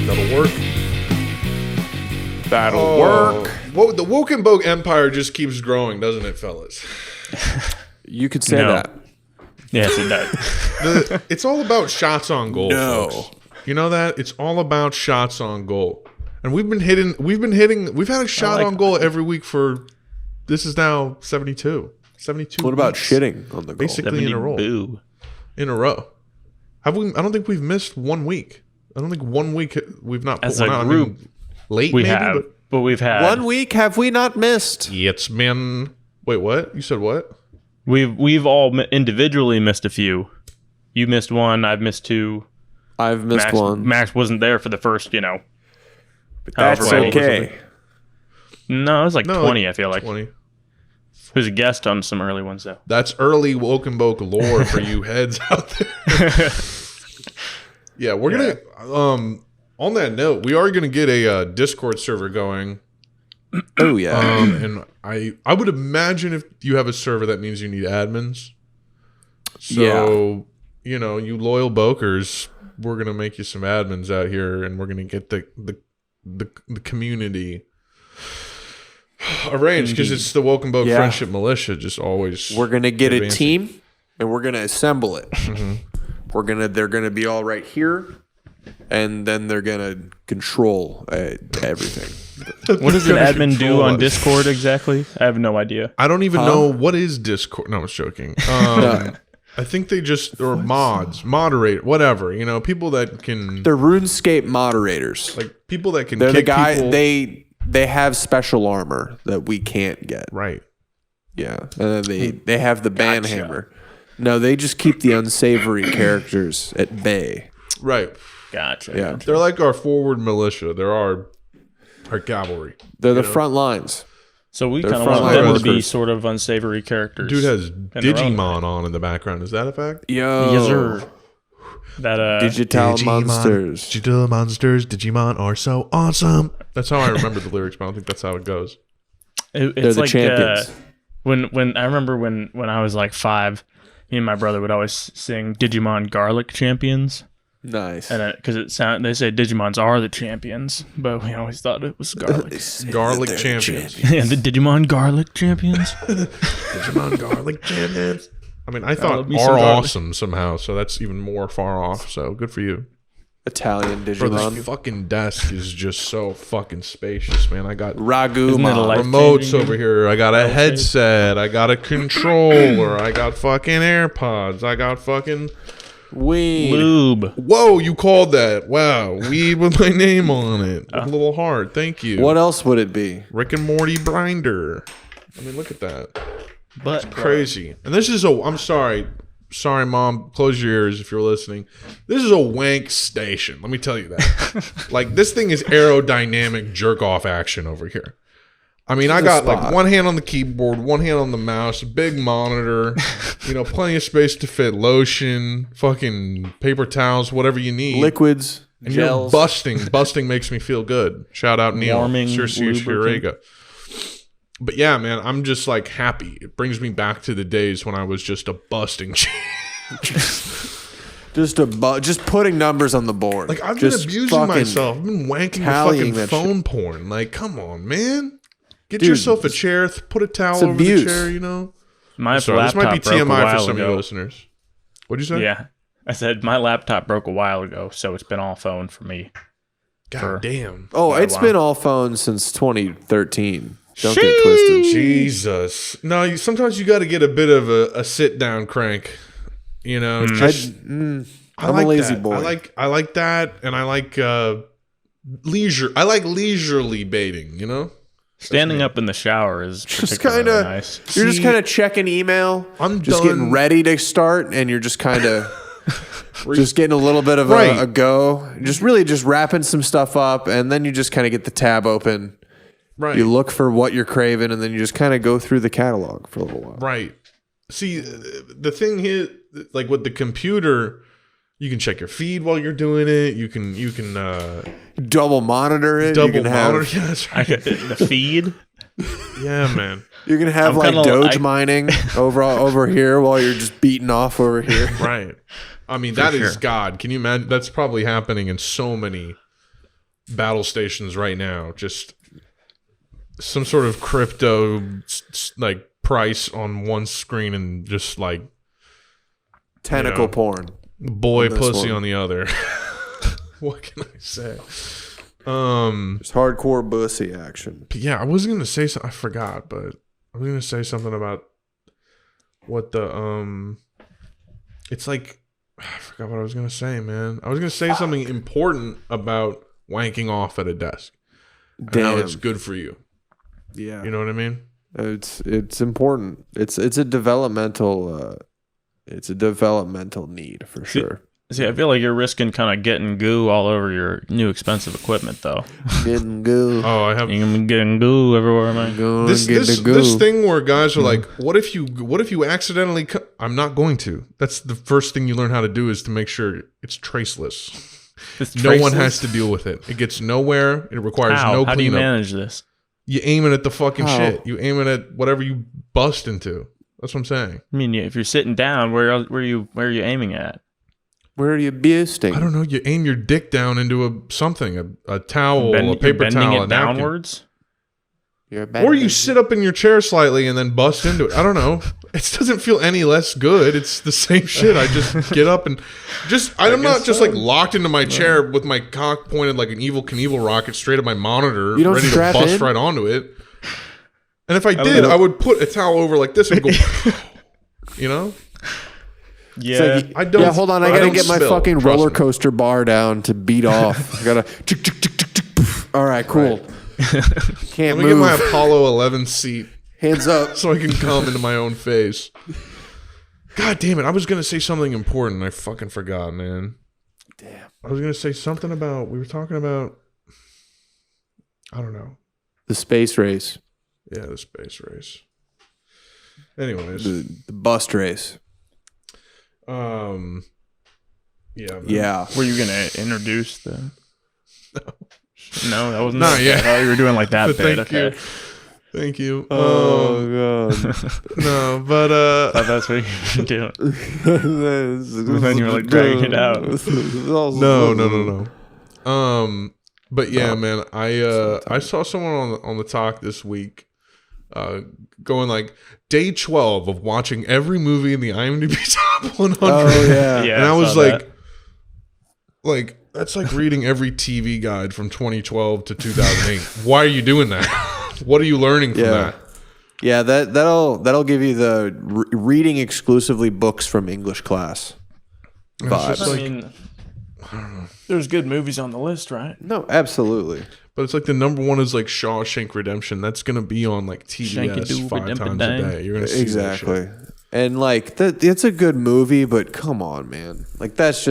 That'll work. That'll work. Well, the Woke and Boke empire just keeps growing, doesn't it, fellas? You could say No. that. Yes, it does. It's all about shots on goal, No. folks. You know that? It's all about shots on goal. And we've had a shot on goal every week for, this is now 72. 72 What about weeks, shitting on the goal? basically in a row. Boo. In a row. I don't think we've missed 1 week. I don't think 1 week we've not put As one a out. group, I mean, late We maybe, have, but we've had 1 week have we not missed? it's been. Wait, what? You said what? we've all individually missed a few. You missed one. I've missed two. I've missed one. Max wasn't there for the first, That's however many. okay. No, it was like 20. I feel like 20. who's a guest on some early ones though. That's early Woke and Boke lore for you heads out there. Yeah, we're gonna. On that note, we are gonna get a Discord server going. Oh yeah. And I would imagine if you have a server, that means you need admins. So you loyal Bokers, we're gonna make you some admins out here, and we're gonna get the community arranged because it's the Woke and Boke Friendship Militia. Just always We're gonna get advancing. a team and we're gonna assemble it. They're gonna be all right here, and then they're gonna control everything. What does an Gonna admin do control on us. Discord exactly? I have no idea. I don't even know what is Discord. No, I was joking. I think they just or moderate, whatever. People that can They're RuneScape moderators. people that can. They're the kick guy. people. They have special armor that we can't get. Right. Yeah, and then they have the ban hammer. No, they just keep the unsavory characters at bay. Right. Gotcha. Yeah. Gotcha. They're like our forward militia. They're our cavalry. They're the front lines. So we They're kind of want frontline them to be workers. sort of unsavory characters. Dude has their own Digimon on in the background. Is that a fact? Yo, Yes, sir. That digital monsters. Digital monsters. Digimon are so awesome. That's how I remember the lyrics, but I don't think that's how it goes. it's They're the like champions. when I remember when I was like 5, me and my brother would always sing Digimon Garlic Champions, Nice. and because they say Digimons are the champions, but we always thought it was garlic. Garlic champions. Yeah, the Digimon Garlic Champions. Digimon garlic champions. I mean, I thought love me some are garlic. awesome somehow, so that's even more far off. So good for you. Italian Bro, Digimon. this fucking desk is just so fucking spacious, man. I got Ragu Isn't it a Mom. life- remotes life-changing over here. I got a headset. I got a controller. I got fucking AirPods. I got fucking... Weed. Lube. Whoa, you called that. Wow. Weed with my name on it. A little hard. Thank you. What else would it be? Rick and Morty Blinder. I mean, look at that. But Crazy. And this is I'm sorry. Sorry, Mom. Close your ears if you're listening. This is a wank station. Let me tell you that. Like, this thing is aerodynamic jerk-off action over here. I mean, I got like one hand on the keyboard, one hand on the mouse, a big monitor, plenty of space to fit lotion, fucking paper towels, whatever you need. Liquids. And Gels. busting makes me feel good. Shout out Neil. Warming Circe lubricant. Shirega. But yeah, man, I'm just like happy. It brings me back to the days when I was just a busting Just putting numbers on the board. Like, I've Just been abusing fucking myself. I've been wanking tallying the that fucking phone shit. porn. Like, come on, man. Get Dude, yourself a chair. Put a towel over abuse. the chair, my Sorry, this laptop might be broke a TMI for while some of ago. your listeners. What'd you say? Yeah, I said my laptop broke a while ago, so it's been all phone for me. God damn. Oh, quite a it's while. been all phones since 2013. Don't get twisted. Jesus. No, sometimes you got to get a bit of a sit down crank. Just I'm like a lazy that. boy. I like that, and I like leisure. I like leisurely baiting. Standing up in the shower is just particularly kind of nice. You're just See, kind of checking email. I'm just done. getting ready to start, and you're just kind of just getting a little bit of Right. a go. Just wrapping some stuff up, and then you just kind of get the tab open. Right. You look for what you're craving, and then you just kind of go through the catalog for a little while. Right. See, the thing is, like with the computer, you can check your feed while you're doing it. You can Double monitor it. double you can monitor. Have, Yeah, that's right. The feed. Yeah, man. you can have I'm like kinda- Doge I- mining over here while you're just beating off over here. Right. I mean, that is sure. God. Can you imagine? That's probably happening in so many battle stations right now. Just some sort of crypto like price on one screen and just like Tentacle porn. boy on this pussy one. on the other. What can I say? It's hardcore pussy action. Yeah, I was gonna say something. I forgot, but I was gonna say something about what the It's like I forgot what I was gonna say, man. I was gonna say something important about wanking off at a desk. And how Damn. it's good for you. Yeah. You know what I mean? It's important. It's a developmental need for sure. See, I feel like you're risking kind of getting goo all over your new expensive equipment, though. Getting goo. Oh, I have You're gonna be getting goo everywhere, man. this thing where guys are like, what if you accidentally I'm not going to. That's the first thing you learn how to do is to make sure it's traceless. No one has to deal with it. It gets nowhere. It requires no cleanup. How do you manage this? You aim it at the fucking shit. You aim it at whatever you bust into. That's what I'm saying. I mean, if you're sitting down, where are you aiming at? Where are you busting? I don't know. You aim your dick down into a towel, a paper bending towel, it a napkin. downwards. Or you sit up in your chair slightly and then bust into it. I don't know. It doesn't feel any less good. It's the same shit. I just get up and I'm not just like locked into my chair with my cock pointed like an Evil Knievel rocket straight at my monitor, You don't ready to strap bust in? right onto it. And if I did, I would put a towel over like this and go, you know? Yeah. I don't. Yeah, hold on. I gotta don't get my spill, fucking trust roller me. coaster bar down to beat off. I gotta. Tick, tick, tick, tick, tick, poof. All right, cool. Can't Let me get move. my Apollo 11 seat Hands up. so I can come into my own face. God damn it. I was going to say something important. I fucking forgot, man. Damn. I was going to say something about, we were talking about, I don't know. The space race. Yeah, the space race. Anyways. The bust race. Yeah. Man. Yeah. Were you gonna introduce the? No, that wasn't. Not yet. I thought you were doing like that bit. Thank Okay. you. Thank you. Oh god. No, but Thought that's what you were doing. Then you were like dragging it out. No. But yeah, man, I saw someone on the talk this week, going like day 12 of watching every movie in the IMDb top 100. Oh yeah. Yeah, And I was saw like, that. that's like reading every TV guide from 2012 to 2008. Why are you doing that? What are you learning from that? Yeah, that'll give you the reading exclusively books from English class vibes. just like- I mean, there's good movies on the list, right? No, absolutely. But it's like the number one is like Shawshank Redemption. That's gonna be on like TBS Shanky-doo, 5 times a redemption day. You're gonna see that shit. Exactly. And like it's a good movie, but come on, man. Like that's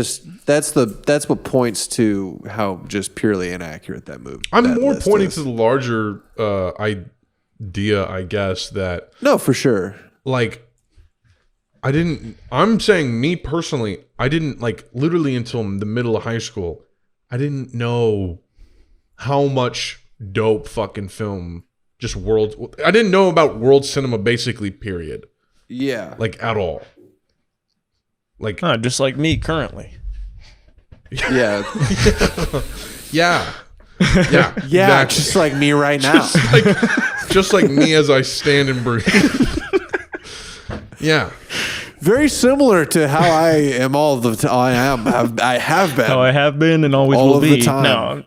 what points to how just purely inaccurate that movie. I'm that more list pointing is. to the larger idea, I guess, that No, for sure. like I'm saying me personally, I didn't like literally until the middle of high school, I didn't know how much dope fucking film I didn't know about world cinema basically, period. Yeah. Like at all. Like Just like me currently. Yeah. yeah. Yeah. Yeah, exactly. just like me right now. Just like me as I stand and breathe. Yeah. Very similar to how I am all the time. I have been. How I have been and always All will of the be. time. No,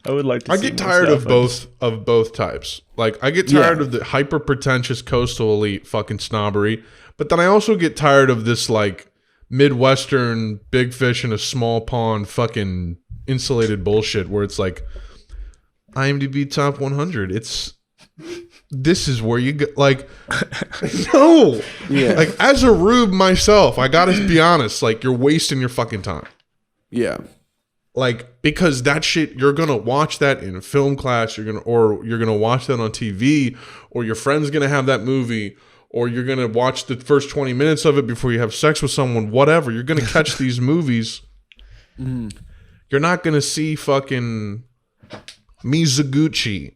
I would like to. I see get more tired of stuff. both types. Like I get tired Yeah. of the hyper pretentious coastal elite fucking snobbery, but then I also get tired of this like Midwestern big fish in a small pond fucking insulated bullshit where it's like IMDb top 100. This is where you go. Like, no. Yeah. Like as a rube myself, I gotta be honest. Like you're wasting your fucking time. Yeah. Like, because that shit, you're gonna watch that in film class, you're gonna watch that on TV, or your friend's gonna have that movie, or you're gonna watch the first 20 minutes of it before you have sex with someone, whatever. You're gonna catch these movies. You're not gonna see fucking Mizoguchi.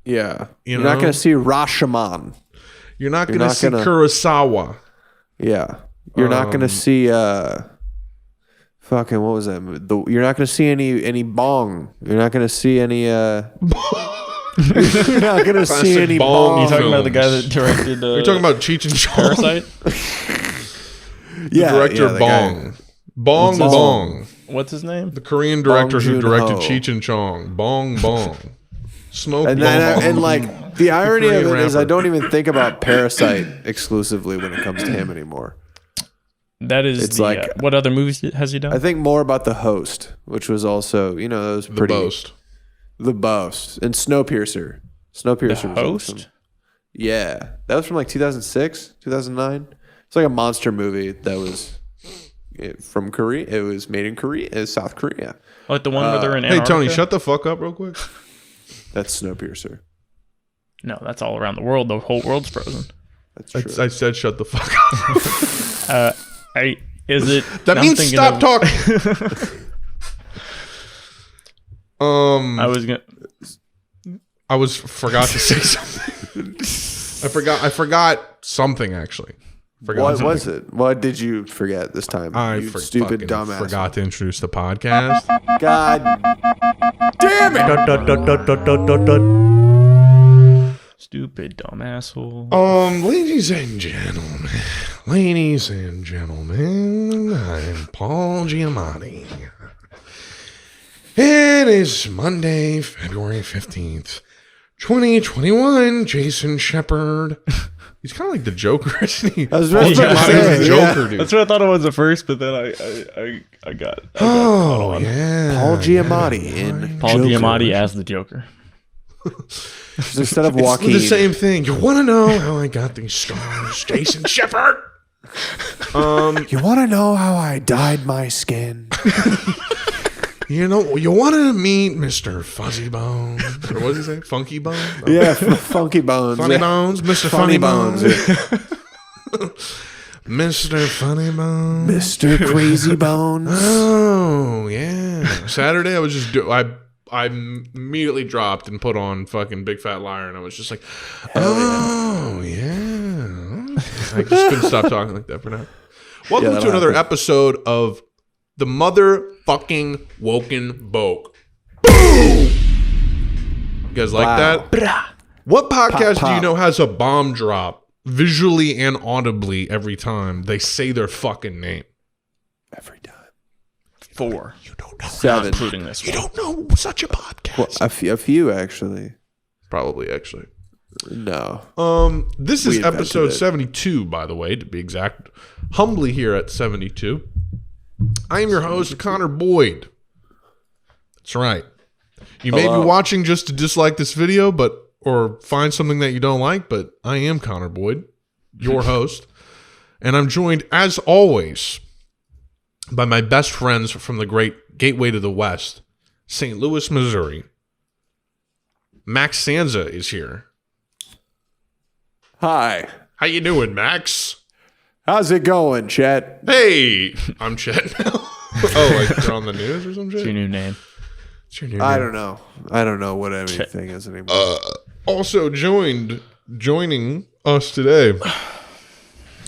Yeah. You You're not know? going to see Rashomon. You're not gonna not see gonna- Kurosawa. Yeah. You're not going to see Fucking what was that movie? You're not gonna see any bong. You're not gonna see any. You're not gonna see Classic any bong. bong. You talking about the guy films. that directed? You're talking about Cheech and Chong. Parasite. The director the Bong. guy. Bong Bong. Bong. What's his name? The Korean director who Joon-ho. directed Cheech and Chong. Bong Bong. Smoke And Bong. then, and like the irony of Korean it is, I rapper. don't even think about Parasite exclusively when it comes to him anymore. That is. It's the, like- what other movies has he done? I think more about The Host, which was also, that was The pretty. Boast. The Boast and Snowpiercer. Snowpiercer. The was Host. awesome. Yeah, that was from like 2006, 2009. It's like a monster movie that was from Korea. It was made in Korea, South Korea. Like the one where they're in Hey, Antarctica? Tony, shut the fuck up real quick. That's Snowpiercer. No, that's all around the world. The whole world's frozen. That's true. I said shut the fuck up. Is it? That I'm means thinking stop of- talking. I was gonna. Forgot to say something. I forgot something actually. What was it? What did you forget this time? You stupid dumbass. forgot to introduce the podcast. God damn it! Stupid dumb asshole. Ladies and gentlemen, I'm Paul Giamatti. It is Monday, February 15th, 2021. Jason Shepard. He's kind of like the Joker, isn't he? I was Paul about to Giamatti's say, the Joker, dude. That's what I thought it was at first, but then I got Oh, yeah. Paul Giamatti in Paul Joker. Giamatti as the Joker. Instead of It's Joaquin. the same thing. You want to know how I got these stars, Jason Shepard? You want to know how I dyed my skin? You want to meet Mr. Fuzzy Bones? Or what does he say? Funky Bones? No. Yeah, Funky Bones. Funny yeah. Bones? Mr. Funny Funny Bones? Bones. Mr. Funny Bones? Mr. Crazy Bones. Oh, yeah. Saturday, I was just I immediately dropped and put on fucking Big Fat Liar, and I was just like, oh, yeah. I just couldn't stop talking like that for now. Welcome to another episode of the motherfucking Woken Boke. Boom! You guys like that? What podcast do you know has a bomb drop visually and audibly every time they say their fucking name? Every time. 4. You don't know. 7. Including this You one. don't know such a podcast. Well, a few actually. Probably, actually. No. This We is invented episode it. 72, by the way, to be exact. Humbly here at 72. I am your host, Connor Boyd. That's right. You may be watching just to dislike this video, or find something that you don't like, but I am Connor Boyd, your host. And I'm joined, as always, by my best friends from the great Gateway to the West, St. Louis, Missouri. Max Sanza is here. Hi. How you doing, Max? How's it going, Chet? Hey, I'm Chet now. Oh, like you're on the news or some It's your shit? new name. It's your new I name. don't know. I don't know what anything is anymore. Also joining us today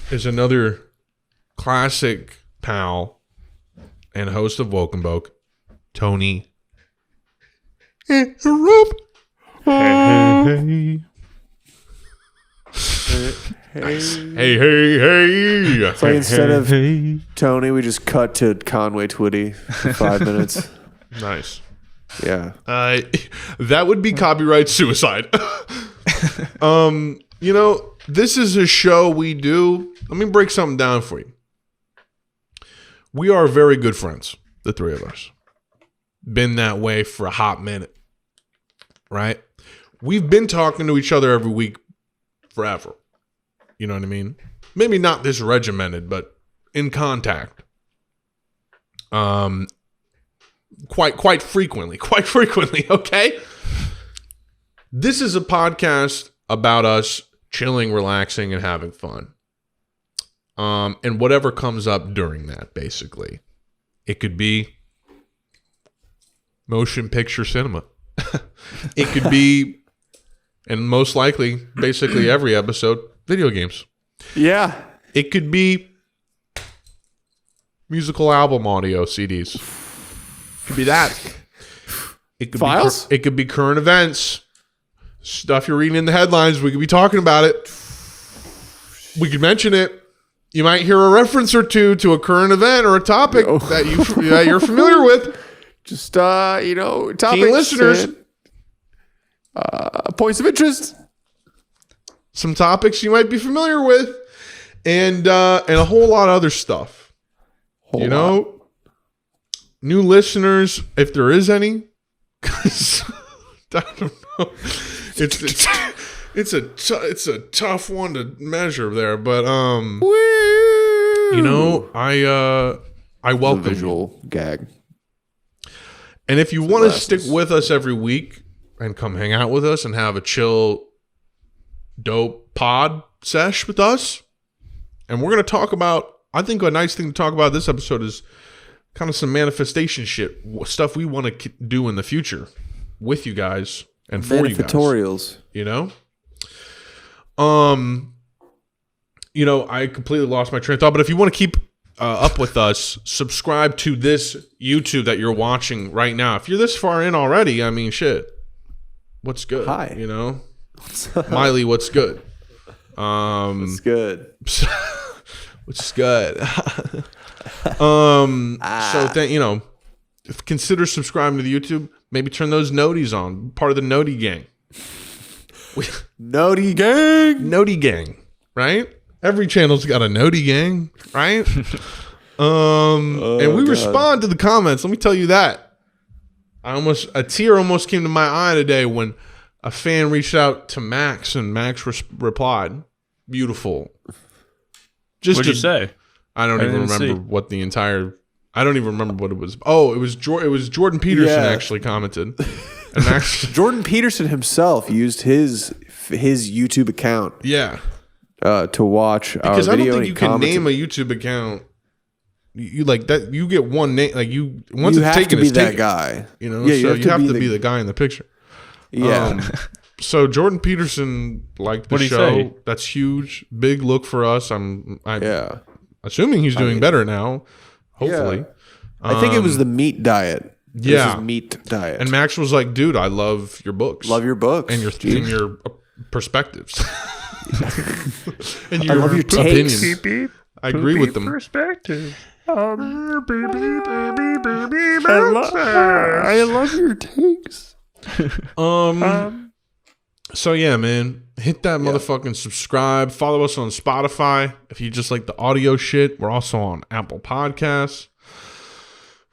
is another classic pal and host of Woken Boke, Tony. Rob. Hey. Hey. So instead of Tony, we just cut to Conway Twitty for 5 minutes. Nice. Yeah. That would be copyright suicide. This is a show we do. Let me break something down for you. We are very good friends, the three of us. Been that way for a hot minute, right? We've been talking to each other every week forever. You know what I mean? Maybe not this regimented, but in contact. Quite frequently, okay? This is a podcast about us chilling, relaxing, and having fun. And whatever comes up during that, basically. It could be motion picture cinema. It could be, and most likely, basically every episode, video games. Yeah. It could be musical album audio CDs. Could be that. It could Files? It could be current events. Stuff you're reading in the headlines. We could be talking about it. We could mention it. You might hear a reference or two to a current event or a topic that you're familiar with. Just topics, Keen listeners. and, points of interest. Some topics you might be familiar with, and a whole lot of other stuff. New listeners, if there is any, 'cause I don't know. It's a tough one to measure there, but I welcome visual gag. And if you want to stick with us every week and come hang out with us and have a chill, dope pod sesh with us, and we're going to talk about, I think a nice thing to talk about this episode is kind of some manifestation shit, stuff we want to do in the future with you guys and for you guys. Manifestorials. I completely lost my train of thought, but if you want to keep up with us, subscribe to this YouTube that you're watching right now. If you're this far in already, I mean, shit, what's good? Hi. Miley, what's good? It's good. Which is good. So consider subscribing to the YouTube. Maybe turn those noties on. Part of the Noti gang. Noti gang, right? Every channel's got a Noti gang, right? And we respond to the comments. Let me tell you that. A tear almost came to my eye today when a fan reached out to Max, and Max replied, "Beautiful." What'd you say? I don't even remember what the entire. I don't even remember what it was. Oh, it was Jordan Peterson actually commented. And Max, Jordan Peterson himself used his YouTube account. Yeah. To watch because our video. I don't think you can name a YouTube account. You like that. You get one name. Like once you it's have taken, to be it's that taken. guy. So you have to be the guy in the picture. Yeah. So Jordan Peterson liked the show. Say? That's huge. Big look for us. I'm Yeah. assuming he's doing better now. Hopefully. Yeah. I think it was the meat diet. Yeah. This is meat diet. And Max was like, "Dude, I love your books. Love your books. and your perspectives. And I love your takes. opinions. I agree with them. Perspective. I love your takes. So yeah, man, hit that motherfucking subscribe. Follow us on Spotify if you just like the audio shit. We're also on Apple Podcasts.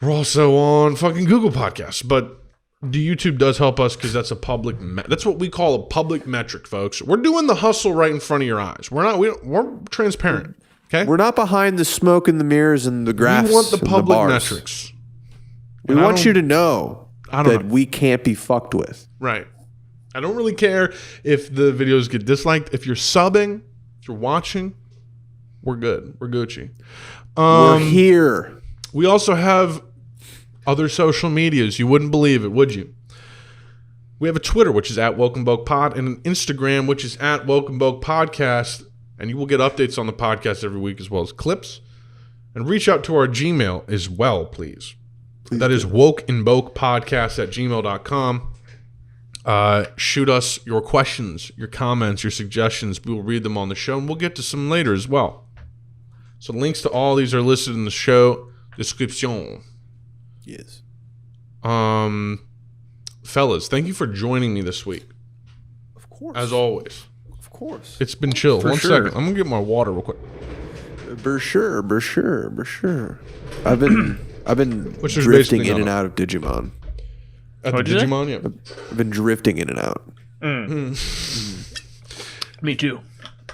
We're also on fucking Google Podcasts. But the YouTube does help us because that's a public. That's what we call a public metric, folks. We're doing the hustle right in front of your eyes. We're transparent. Okay, We're not behind the smoke and the mirrors and the graphs. we want the and public bars. metrics. We And I want don't- you to know I don't that know. we can't be fucked with. Right. I don't really care if the videos get disliked. If you're subbing, if you're watching, we're good. We're Gucci. We're here. We also have other social medias. You wouldn't believe it, would you? We have a Twitter, which is at Welcome Boke Pod, and an Instagram, which is at Welcome Boke Podcast. And you will get updates on the podcast every week as well as clips. And reach out to our Gmail as well, please. That is wokeandbokepodcast@gmail.com. Shoot us your questions, your comments, your suggestions. We will read them on the show, and we'll get to some later as well. So links to all these are listed in the show description. Yes. Fellas, thank you for joining me this week. Of course. As always. Of course. It's been chill. For One sure. second. I'm going to get my water real quick. For sure. I've been What's your drifting basically in and not out of Digimon. At the What'd you say? Digimon, yeah. I've been drifting in and out. Me too.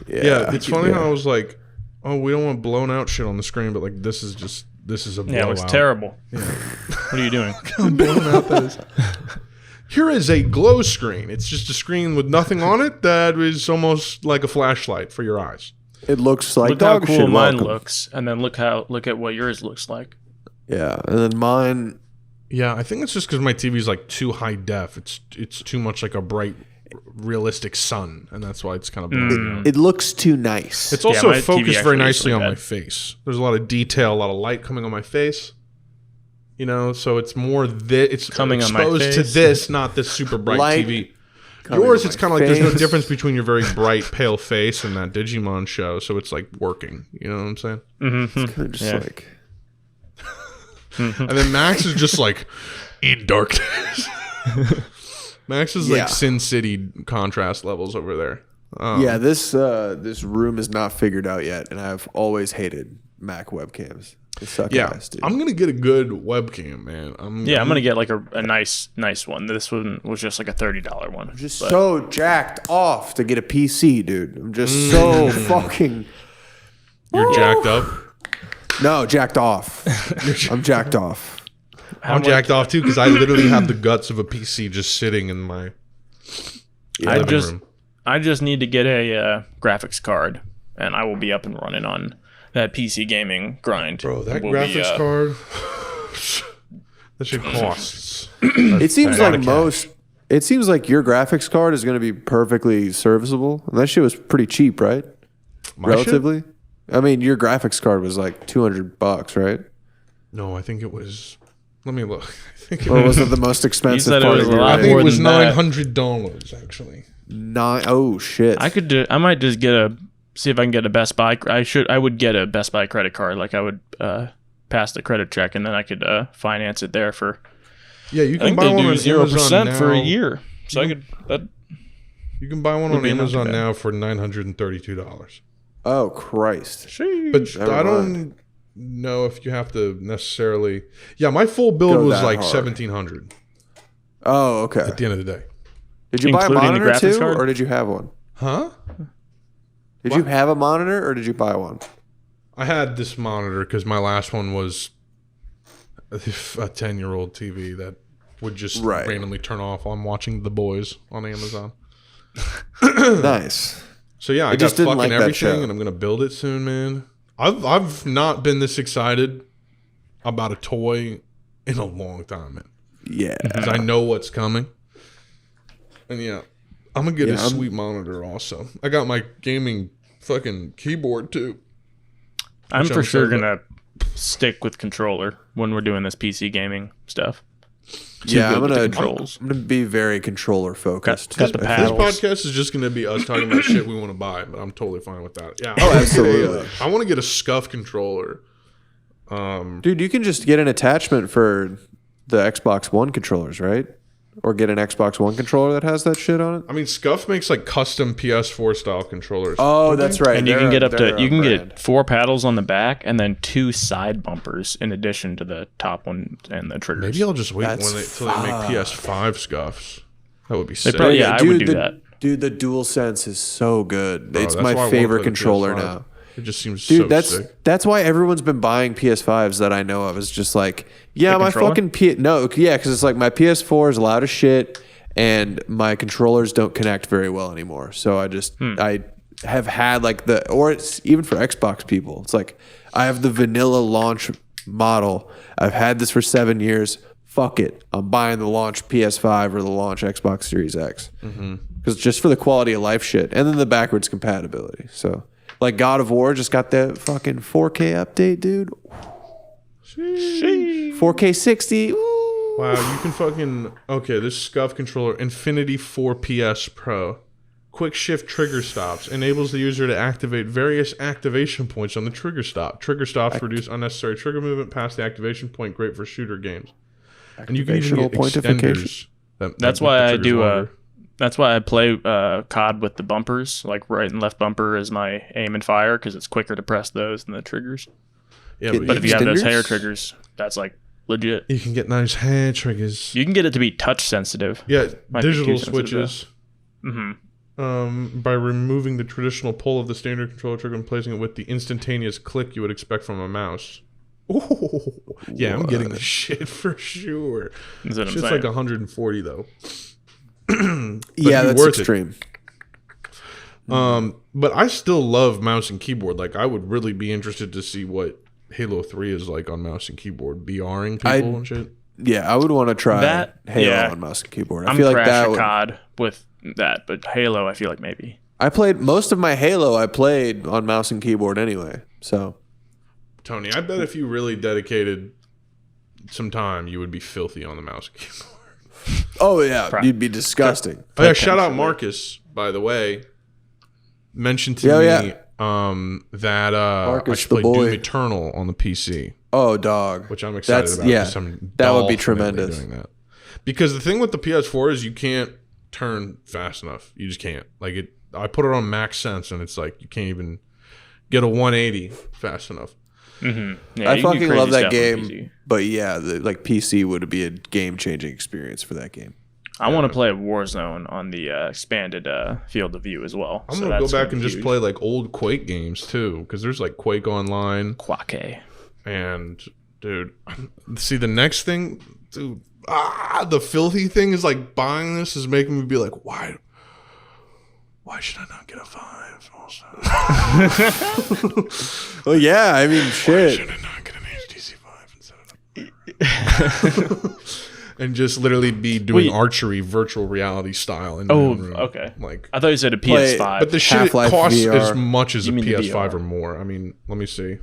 Yeah, it's funny how I was like, oh, we don't want blown out shit on the screen, but like this is a blowout. Yeah, it looks terrible. What are you doing? How blown out that is. Here is a glow screen. It's just a screen with nothing on it that is almost like a flashlight for your eyes. It looks like Look how dog cool shit. mine Welcome. looks, and then look at what yours looks like. Yeah, and then mine. Yeah, I think it's just because my TV is like too high def. It's too much like a bright realistic sun, and that's why it's kind of blurry out. It looks too nice. It's also my TV focused very actually nicely is on really my bad. face. There's a lot of detail, a lot of light coming on my face. You know, so it's more it's Coming on my exposed to face. this, not this super bright Light TV. coming Yours, on it's my kind of like there's no face. difference between your very bright, pale face and that Digimon show. So it's like working. You know what I'm saying? Kinda just Yeah. like And then Max is just like in darkness. Max is Yeah. like Sin City contrast levels over there. yeah. This room is not figured out yet, and I've always hated Mac webcams. They suck Yeah, ass, dude. I'm gonna get a good webcam, man. I'm gonna get like a nice one. This one was just like a $30 one. just but- so jacked off to get a PC, dude. I'm just so fucking You're jacked up. no jacked off. I'm jacked off. I'm jacked off too because I literally have the guts of a PC just sitting in my I living just room. I just need to get a graphics card, and I will be up and running on that PC gaming grind. Bro, that will be, graphics card, that shit costs. It seems a lot like of most. It seems like your graphics card is going to be perfectly serviceable. And that shit was pretty cheap, right? My shit? Relatively. I mean, your graphics card was like $200, right? No, I think it was. Let me look. I think it Or was, was it the most expensive said it part was of a your lot I think more it was than that. $900 actually. Oh shit! I might just see if I can get a Best Buy. I would get a Best Buy credit card. Like I would pass the credit check, and then I could finance it there for. Yeah, you I can think buy they one do on 0% Amazon for a now. year. So I could. You can buy one on be not too Amazon bad. now for $932. Oh Christ! But Never I don't mind. know if you have to necessarily. Yeah, my full build Go was that like hard. 1700 Oh okay. at the end of the day. Did you buy a Including the monitor graphics too, card? or did you have one? Huh? Did you have a monitor, or did you buy one? I had this monitor because my last one was a 10-year-old TV that would just Right. randomly turn off while I'm watching The Boys on Amazon. Nice. So yeah, I got just didn't fucking like that everything, show. and I'm gonna build it soon, man. I've not been this excited about a toy in a long time, man. Yeah. Because I know what's coming. And yeah, I'm gonna get Yeah, a I'm- sweet monitor also. I got my gaming fucking keyboard too. I'm Which for I'm sure so gonna stick with controller when we're doing this PC gaming stuff. Yeah, good I'm with the gonna controls. I'm gonna be very controller focused. Got the This paddles. podcast is just gonna be us talking about shit we want to buy, but I'm totally fine with that. Yeah, Oh, absolutely. I want to get a scuff controller. Dude, you can just get an attachment for the Xbox One controllers, right? Or get an Xbox One controller that has that shit on it. I mean, Scuff makes like custom PS4 style controllers. Oh, that's right. And you They're can get a- up they're to a you can brand. get 4 paddles on the back and then 2 side bumpers in addition to the top one and the triggers. Maybe I'll just wait That's till they make PS5 Scuffs. That would be sick. probably- yeah, I would do the, that. Dude, the DualSense is so good. Bro, it's that's why I my wanna favorite play the controller PS5. now. It just seems Dude, so sick. that's why everyone's been buying PS5s that I know of. It's just like, yeah, The my controller? fucking because it's like my PS4 is loud as shit, and my controllers don't connect very well anymore. So I just I have had like or it's even for Xbox people. It's like I have the vanilla launch model. I've had this for 7 years. Fuck it, I'm buying the launch PS5 or the launch Xbox Series X because just for the quality of life shit, and then the backwards compatibility. So. Like God of War just got that fucking 4K update, dude. 4K 60. Ooh. Wow, you can fucking this Scuff controller, Infinity 4 PS Pro. Quick shift trigger stops enables the user to activate various activation points on the trigger stop. Trigger stops reduce unnecessary trigger movement past the activation point, great for shooter games. And you can even get Activational pointification. extenders. That That's make why the I triggers do longer. that's why I play COD with the bumpers, like right and left bumper is my aim and fire because it's quicker to press those than the triggers. Yeah, But if you have those Extenders? hair triggers, that's like legit. you can get nice hand triggers. You can get it to be touch sensitive. Yeah, Might be digital too sensitive, switches. By removing the traditional pull of the standard controller trigger and placing it with the instantaneous click you would expect from a mouse. Ooh, yeah, I'm getting the shit for sure. Is what I'm Shit's saying. like 140 though. Yeah, be that's worth it. extreme. But I still love mouse and keyboard. Like, I would really be interested to see what Halo 3 is like on mouse and keyboard, BRing people and shit. Yeah, I would want to try That- Halo yeah. on mouse and keyboard. I I'm feel like trash that at would. COD with that, but Halo, I feel like maybe. I played most of my Halo. I played on mouse and keyboard anyway. So, Tony, I bet if you really dedicated some time, you would be filthy on the mouse and keyboard. oh yeah, you'd be disgusting. Oh yeah, shout out Marcus, by the way. Mentioned to me that Marcus, I should play Doom Eternal on the PC. Oh, dog. Which I'm excited about. Yeah, that would be tremendous. Doing that. Because the thing with the PS4 is you can't turn fast enough. You just can't. Like it. I put it on max sense, and it's like you can't even get a 180 fast enough. Mm-hmm. Yeah, I fucking love that game, but yeah, like PC would be a game-changing experience for that game. I want to play Warzone on the expanded field of view as well. I'm gonna go back and just play like old Quake games too, because there's like Quake Online. Quake. And dude, see the next thing, dude. The filthy thing is like buying this is making me be like, why should I not get a 5? Also, well, yeah, I mean, shit. Why should I not get an HTC 5 instead of a and just literally be doing archery virtual reality style in my own room. Okay. Like I thought you said a PS5. But the shit Half-Life costs VR. as much as a PS5 VR? or more. I mean, let me see.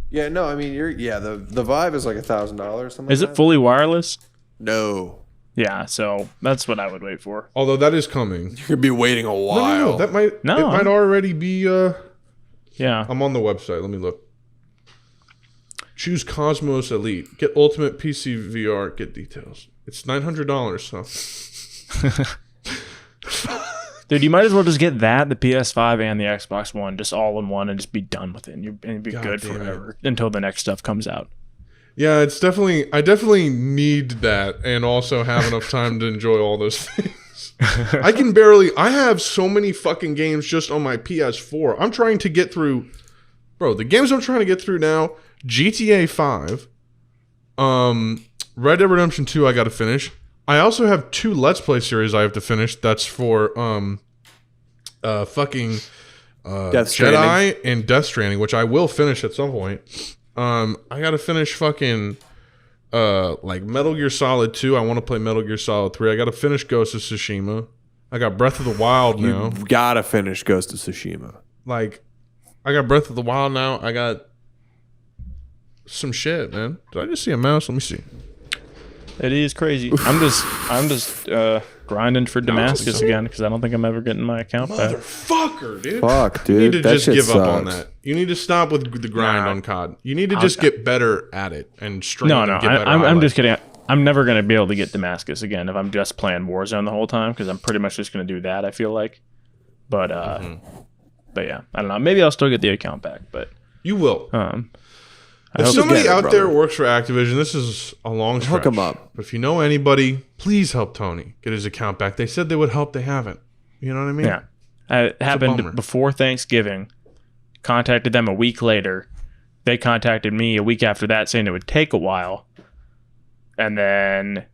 Yeah, no, I mean, the Vive is like $1,000. Is it fully wireless? No. Yeah, so that's what I would wait for. Although that is coming. You're gonna be waiting a while. No, that might it might already be Yeah. I'm on the website. Let me look. Choose Cosmos Elite. Get Ultimate PC VR. Get details. It's $900. So, dude, you might as well just get that, the PS5 and the Xbox One, just all in one, and just be done with it. And you'd be good forever until the next stuff comes out. Yeah, it's definitely. I definitely need that, and also have enough time to enjoy all those things. I have so many fucking games just on my PS4. I'm trying to get through, bro. The games I'm trying to get through now: GTA 5, Red Dead Redemption 2. I got to finish. I also have 2 Let's Play series I have to finish. That's for fucking Jedi and Death Stranding, which I will finish at some point. I gotta finish fucking like Metal Gear Solid 2. I want to play Metal Gear Solid 3. I gotta finish Ghost of Tsushima. I got Breath of the Wild now. You gotta finish Ghost of Tsushima. Like, I got Breath of the Wild now. I got some shit, man. Did I just see a mouse? Let me see. It is crazy. I'm just grinding for Damascus again because I don't think I'm ever getting my account back. Motherfucker, dude. Fuck, dude. You need to that just shit give sucks. up on that. You need to stop with the grind on COD. You need to just get better at it and stream. No, and get better I'm just kidding. I'm never gonna be able to get Damascus again if I'm just playing Warzone the whole time because I'm pretty much just gonna do that. I feel like, but yeah, I don't know. Maybe I'll still get the account back, but you will. If somebody out there works for Activision, this is a long stretch. Hook them up. But if you know anybody, please help Tony get his account back. They said they would help. They haven't. You know what I mean? Yeah. It happened before Thanksgiving. Contacted them a week later. They contacted me a week after that saying it would take a while. And then,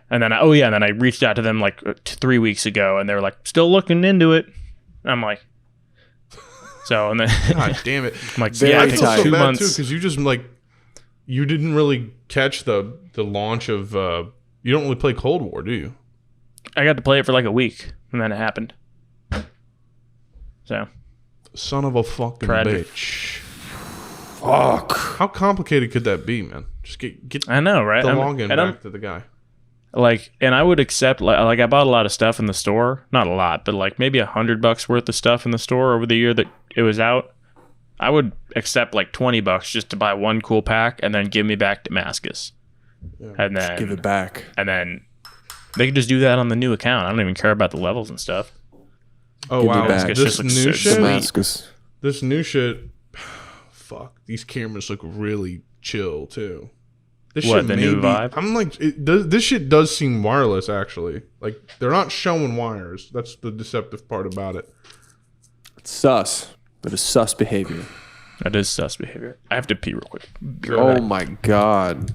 And then I reached out to them like 3 weeks ago and they were like, still looking into it. And I'm like, so, and then. God damn it. I'm like, I it feel takes so 2 bad months. too because you just you didn't really catch the launch of, you don't really play Cold War, do you? I got to play it for like a week and then it happened. So. Son of a fucking Tragic. bitch. Fuck. How complicated could that be, man? Just get I know, right? the login back to the guy. Like, and I would accept, like I bought a lot of stuff in the store. Not a lot, but like maybe $100 worth of stuff in the store over the year that it was out. I would accept like $20 just to buy one cool pack and then give me back Damascus. Yeah. And then Give it back. And then they could just do that on the new account. I don't even care about the levels and stuff. Oh, Give me wow. back. It This just looks new so shit? sweet. Damascus. This new shit. Fuck. These cameras look really chill, too. This What, shit the may new be- Vive? I'm like, this shit does seem wireless, actually. Like, they're not showing wires. That's the deceptive part about it. It's sus. That is sus behavior. That is sus behavior. I have to pee real quick. Oh my god.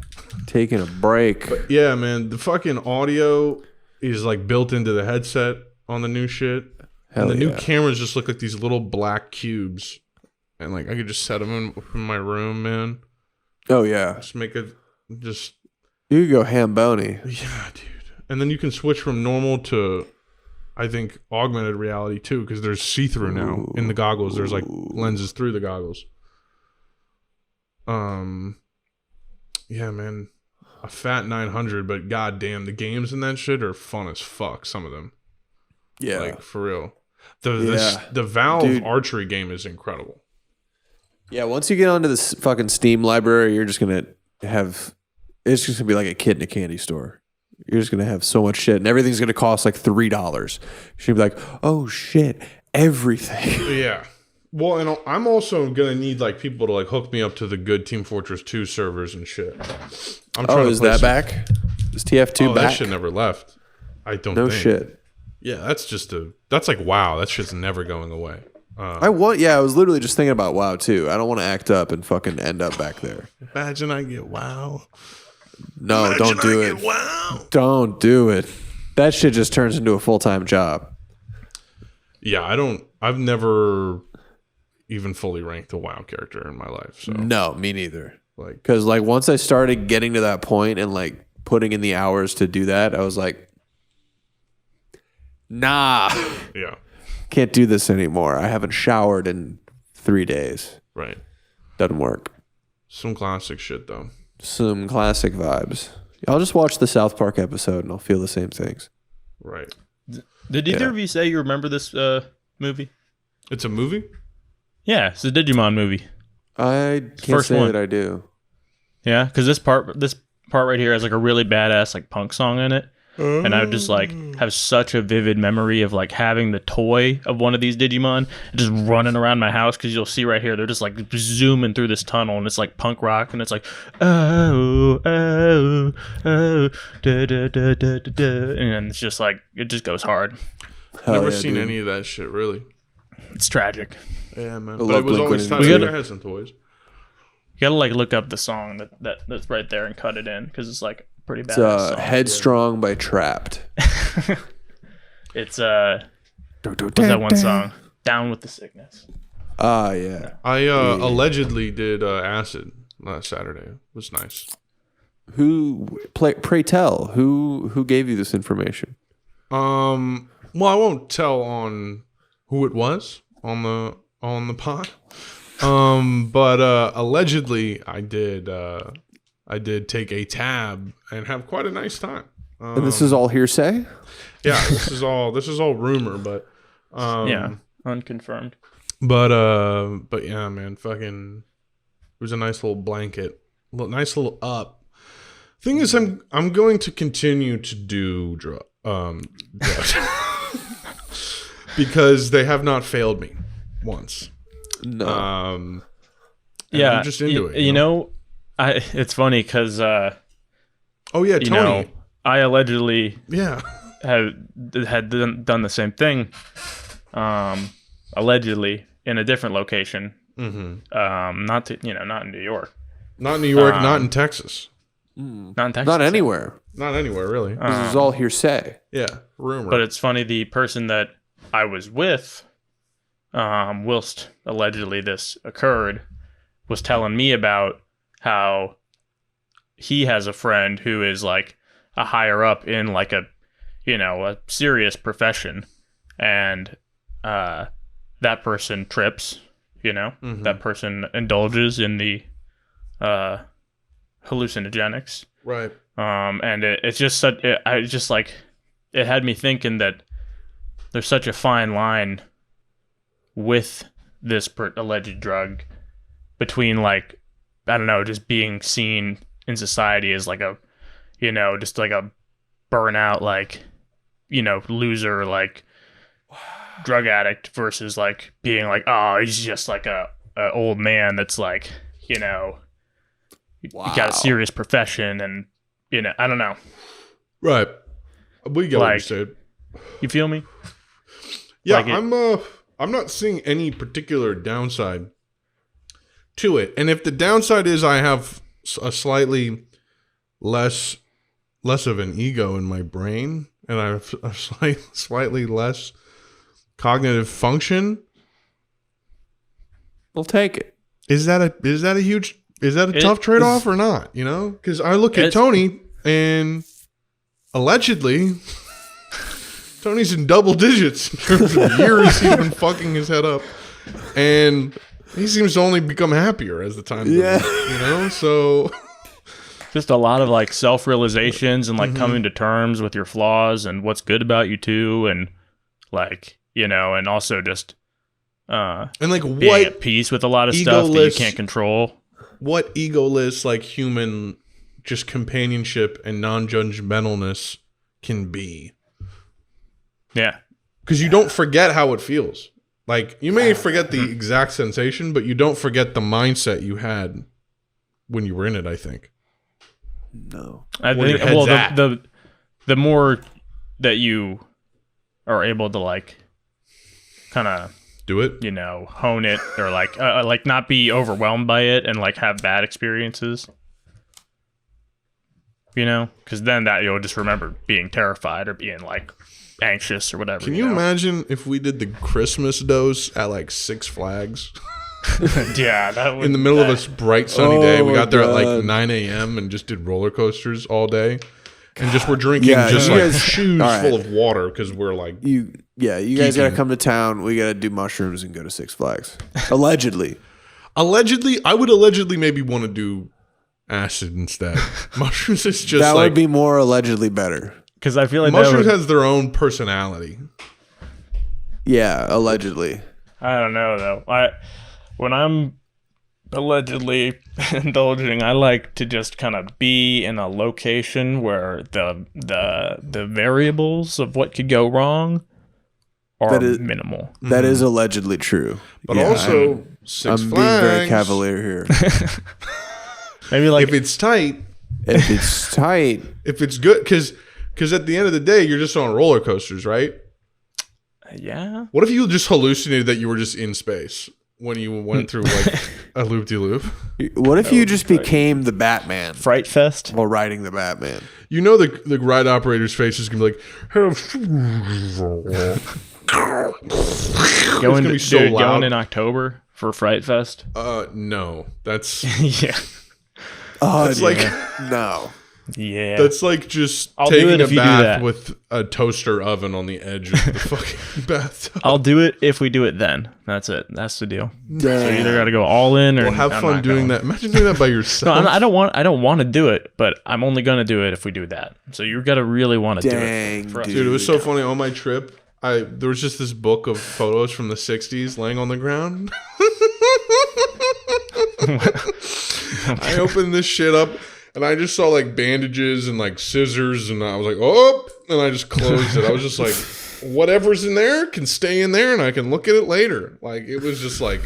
Taking a break. Yeah, man. The fucking audio is like built into the headset on the new shit. Hell and the new yeah. cameras just look like these little black cubes. And like I could just set them in my room, man. Oh yeah. Just make it just You could go ham boney. yeah, dude. And then you can switch from normal to I think augmented reality too, because there's see-through now in the goggles. There's like lenses through the goggles. Yeah, man, a fat 900, but goddamn, the games in that shit are fun as fuck. Some of them, Yeah, like for real. The Valve archery game is incredible. Yeah, once you get onto this fucking Steam library, you're just gonna have. It's just gonna be like a kid in a candy store. You're just gonna have so much shit, and everything's gonna cost like $3. You're gonna be like, oh shit, everything. Yeah. Well, and I'm also gonna need like people to like hook me up to the good Team Fortress 2 servers and shit. I'm trying to is that back? Is TF2 back? That shit never left. I don't. No think. shit. Yeah, that's like WoW. That shit's never going away. I was literally just thinking about WoW too. I don't want to act up and fucking end up back there. Imagine I get WoW. No, don't do it. WoW. Don't do it. That shit just turns into a full-time job. Yeah, I've never even fully ranked a WoW character in my life. So No, me neither. like, Because like once I started getting to that point and like putting in the hours to do that, I was like, nah, yeah, can't do this anymore. I haven't showered in 3 days. right. Doesn't work. Some classic shit though. Some classic vibes. I'll just watch the South Park episode and I'll feel the same things. Right. Did either of you say you remember this movie? It's a movie? Yeah, it's a Digimon movie. I can't First say one. that I do. Yeah, because this part right here has like a really badass like punk song in it, and I would just like have such a vivid memory of like having the toy of one of these Digimon and just running around my house, because you'll see right here they're just like zooming through this tunnel and it's like punk rock and it's like oh oh oh da da da da da da, and it's just like it just goes hard. Never seen any of that shit really. It's tragic. Yeah, man. I But love it was always time Blink-182. I had some toys. You gotta like look up the song that's right there and cut it in, because it's like a pretty It's badass song. Headstrong by Trapped. It's what's that one song? Down with the Sickness. Ah, yeah. I allegedly did acid last Saturday. It was nice. Pray tell, who gave you this information? Well, I won't tell on who it was on the pod. But allegedly I did take a tab and have quite a nice time. And this is all hearsay? Yeah, this is all rumor, but Yeah, unconfirmed. But yeah, man, fucking, it was a nice little blanket, nice little up. Thing is, I'm going to continue to do drugs because they have not failed me once. No. Yeah, I'm just into it. You know, it's funny because oh yeah, Tony. you know, I allegedly Yeah. had done the same thing, allegedly in a different location. Mm-hmm. Not in New York. Not in New York, not in Texas. Not in Texas. Not anywhere. Not anywhere, really. This is all hearsay. Yeah, rumor. But it's funny, the person that I was with, whilst allegedly this occurred, was telling me about how he has a friend who is like a higher up in like a serious profession, and that person trips, Mm-hmm. that person indulges in the hallucinogenics. Right. And it's just such. It had me thinking that there's such a fine line with this alleged drug between, like, I don't know, just being seen in society as like a, just like a burnout, like, loser, like drug addict, versus like being like, oh, he's just like a old man that's like, Wow. got a serious profession, and I don't know. Right. We get what you Like, said. You feel me? Yeah, like I'm not seeing any particular downside to it. And if the downside is I have a slightly less of an ego in my brain, and I have a slightly less cognitive function, We'll take it. is that a tough trade-off or not? Because I look at It's- Tony and allegedly Tony's in double digits in terms of years he's been fucking his head up, and he seems to only become happier as the time goes. Yeah. You know, so Just a lot of like self-realizations and like coming to terms with your flaws and what's good about you too, and like, you know, and also just and like being what at peace with a lot of stuff that you egoless- can't control. what egoless like human just companionship and non-judgmentalness can be. Yeah. Because you don't forget how it feels. Like, you may forget the exact sensation, but you don't forget the mindset you had when you were in it, I think. No. I Where think your head's at. the more that you are able to like kind of, Do it. you know, hone it or like not be overwhelmed by it and like have bad experiences, you know, because then that you'll just remember being terrified or being like anxious or whatever. Can you imagine if we did the Christmas dose at like Six Flags? Yeah, that would, In the middle of a bright sunny day, we Oh, got there at like God. 9 a.m. and just did roller coasters all day. And just we're drinking Yeah, just you like guys- shoes all right. full of water because we're like, You guys gotta Geeking. come to town. We gotta do mushrooms and go to Six Flags. Allegedly. allegedly, I would allegedly maybe want to do acid instead. Mushrooms is just That like, would be more allegedly better. because I feel like that mushrooms would, has their own personality. Yeah, allegedly. I don't know though. When I'm allegedly indulging, I like to just kind of be in a location where the variables of what could go wrong are That is- minimal. That is allegedly true. But Yeah, also, Six I'm Flags, being very cavalier here. Maybe like if it's tight, If it's tight, if it's good, because at the end of the day, you're just on roller coasters, right? yeah. What if you just hallucinated that you were just in space when you went through like a loop-de-loop? what if you just became the Batman Fright Fest. while riding the Batman? You know the ride operator's face is gonna be like, Going, gonna be so dude, loud. going in October for Fright Fest. no, that's Yeah. Oh, It's like no. Yeah. that's like just I'll do taking it a if you do bath that. with a toaster oven on the edge of the fucking bathtub. I'll do it if we do it then. That's it. That's the deal. So you either Damn. got to go all in or Well, have I'm fun not doing going. that. Imagine doing that by No, yourself. I don't want to do it, but I'm only going to do it if we do that. So you got to really want to do Dang, it. For us. dude. Dude, it was so funny on my trip. There was just this book of photos from the 60s laying on the ground. I opened this shit up and I just saw like bandages and like scissors and I was like, oh, and I just closed it. I was just like, whatever's in there can stay in there and I can look at it later. Like, it was just like,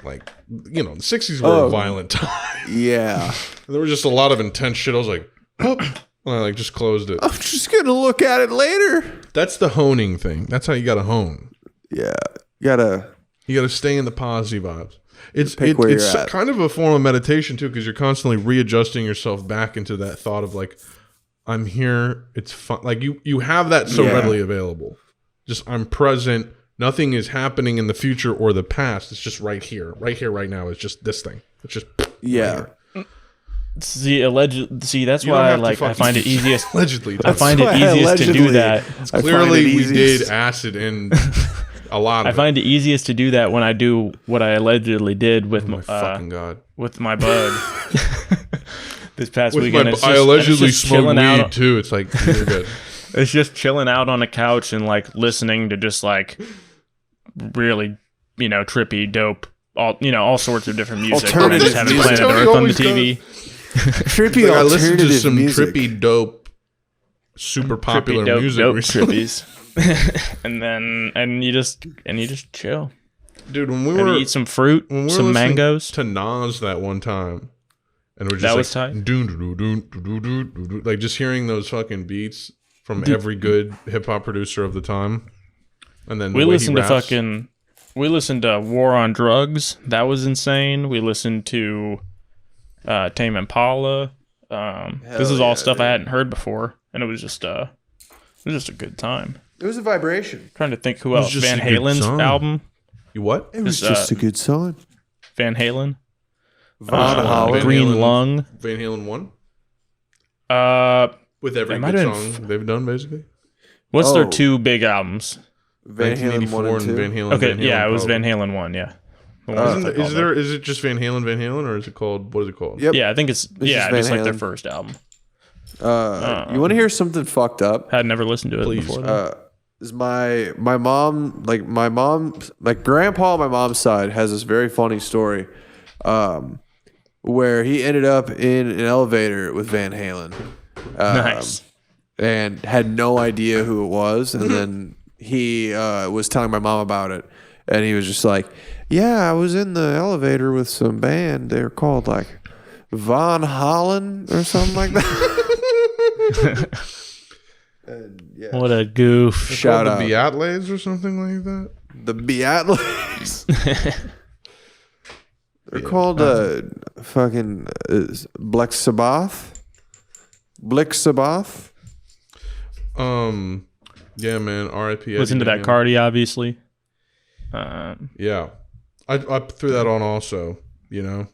you know, the 60s were a violent time. Yeah. There was just a lot of intense shit. I was like, oh, and I like just closed it. I'm just gonna look at it later. That's the honing thing. That's how you got to hone. Yeah. You gotta stay in the positive vibes. It's Pick where it's you're at. kind of a form of meditation too, because you're constantly readjusting yourself back into that thought of like, I'm here. It's fun. Like you have that so Yeah. readily available. Just I'm present. Nothing is happening in the future or the past. It's just right here, right now. It's just this thing. It's just yeah. See, that's You don't why have to I fucking- find it easiest. allegedly. I find it why easiest to do allegedly- that. Clearly, we easiest. did acid in a lot I of. find it easiest to do that when I do what I allegedly did with my fucking god. with my bud this past With weekend. my, It's I just- allegedly it's just smoked chilling weed out. too. It's like you're good. It's just chilling out on a couch and like listening to just like really, you know, trippy, dope, all sorts of different music. And I just Alternative having music. Planet Tony Earth on the always TV. Trippy Like, I listened to alternative some music. trippy, dope, super popular Trippy, music dope recently. trippies. and you just chill. Dude, when we Maybe were eat some fruit, when we were some listening mangoes. to Nas that one time, and we're just That like, was tight. doo, doo, doo, doo, doo, doo, doo, doo, like just hearing those fucking beats from every good hip hop producer of the time, and then the We way he listened to raps. we listened to War on Drugs. That was insane. We listened to Tame Impala. This is all yeah, stuff I hadn't heard before, and it was just a good time. It was a vibration. Trying to think who was else. just Van a good Halen's song. album. You what? It was Just, just a good song. Van Halen. Von Halen. Green Halen. Lung. Van Halen 1 Uh, with every It might good have been song they've done, basically. What's their 2 big albums? Van Halen 1 and 2. and Van Halen. Okay, Van Halen, yeah, it was probably. Van Halen 1, yeah. The one Isn't that's there, called that. is it just Van Halen, or is it called, what is it called? Yep. Yeah, I think it's just just Van like their Halen. first album. You want to hear something fucked up? Had never listened to it Please. before. Though. Is my mom, like grandpa on my mom's side has this very funny story, where he ended up in an elevator with Van Halen. Nice. And had no idea who it was, and then he was telling my mom about it, and he was just like, "Yeah, I was in the elevator with some band. They're called like Von Holland or something like that." And, yeah. What a goof. Shout out the Beatles or something like that. the Beatles. They're called fucking Black Sabbath. Blick Sabbath. Yeah, man. R.I.P. Listen to that Cardi, obviously. Yeah, I threw that on also. You know,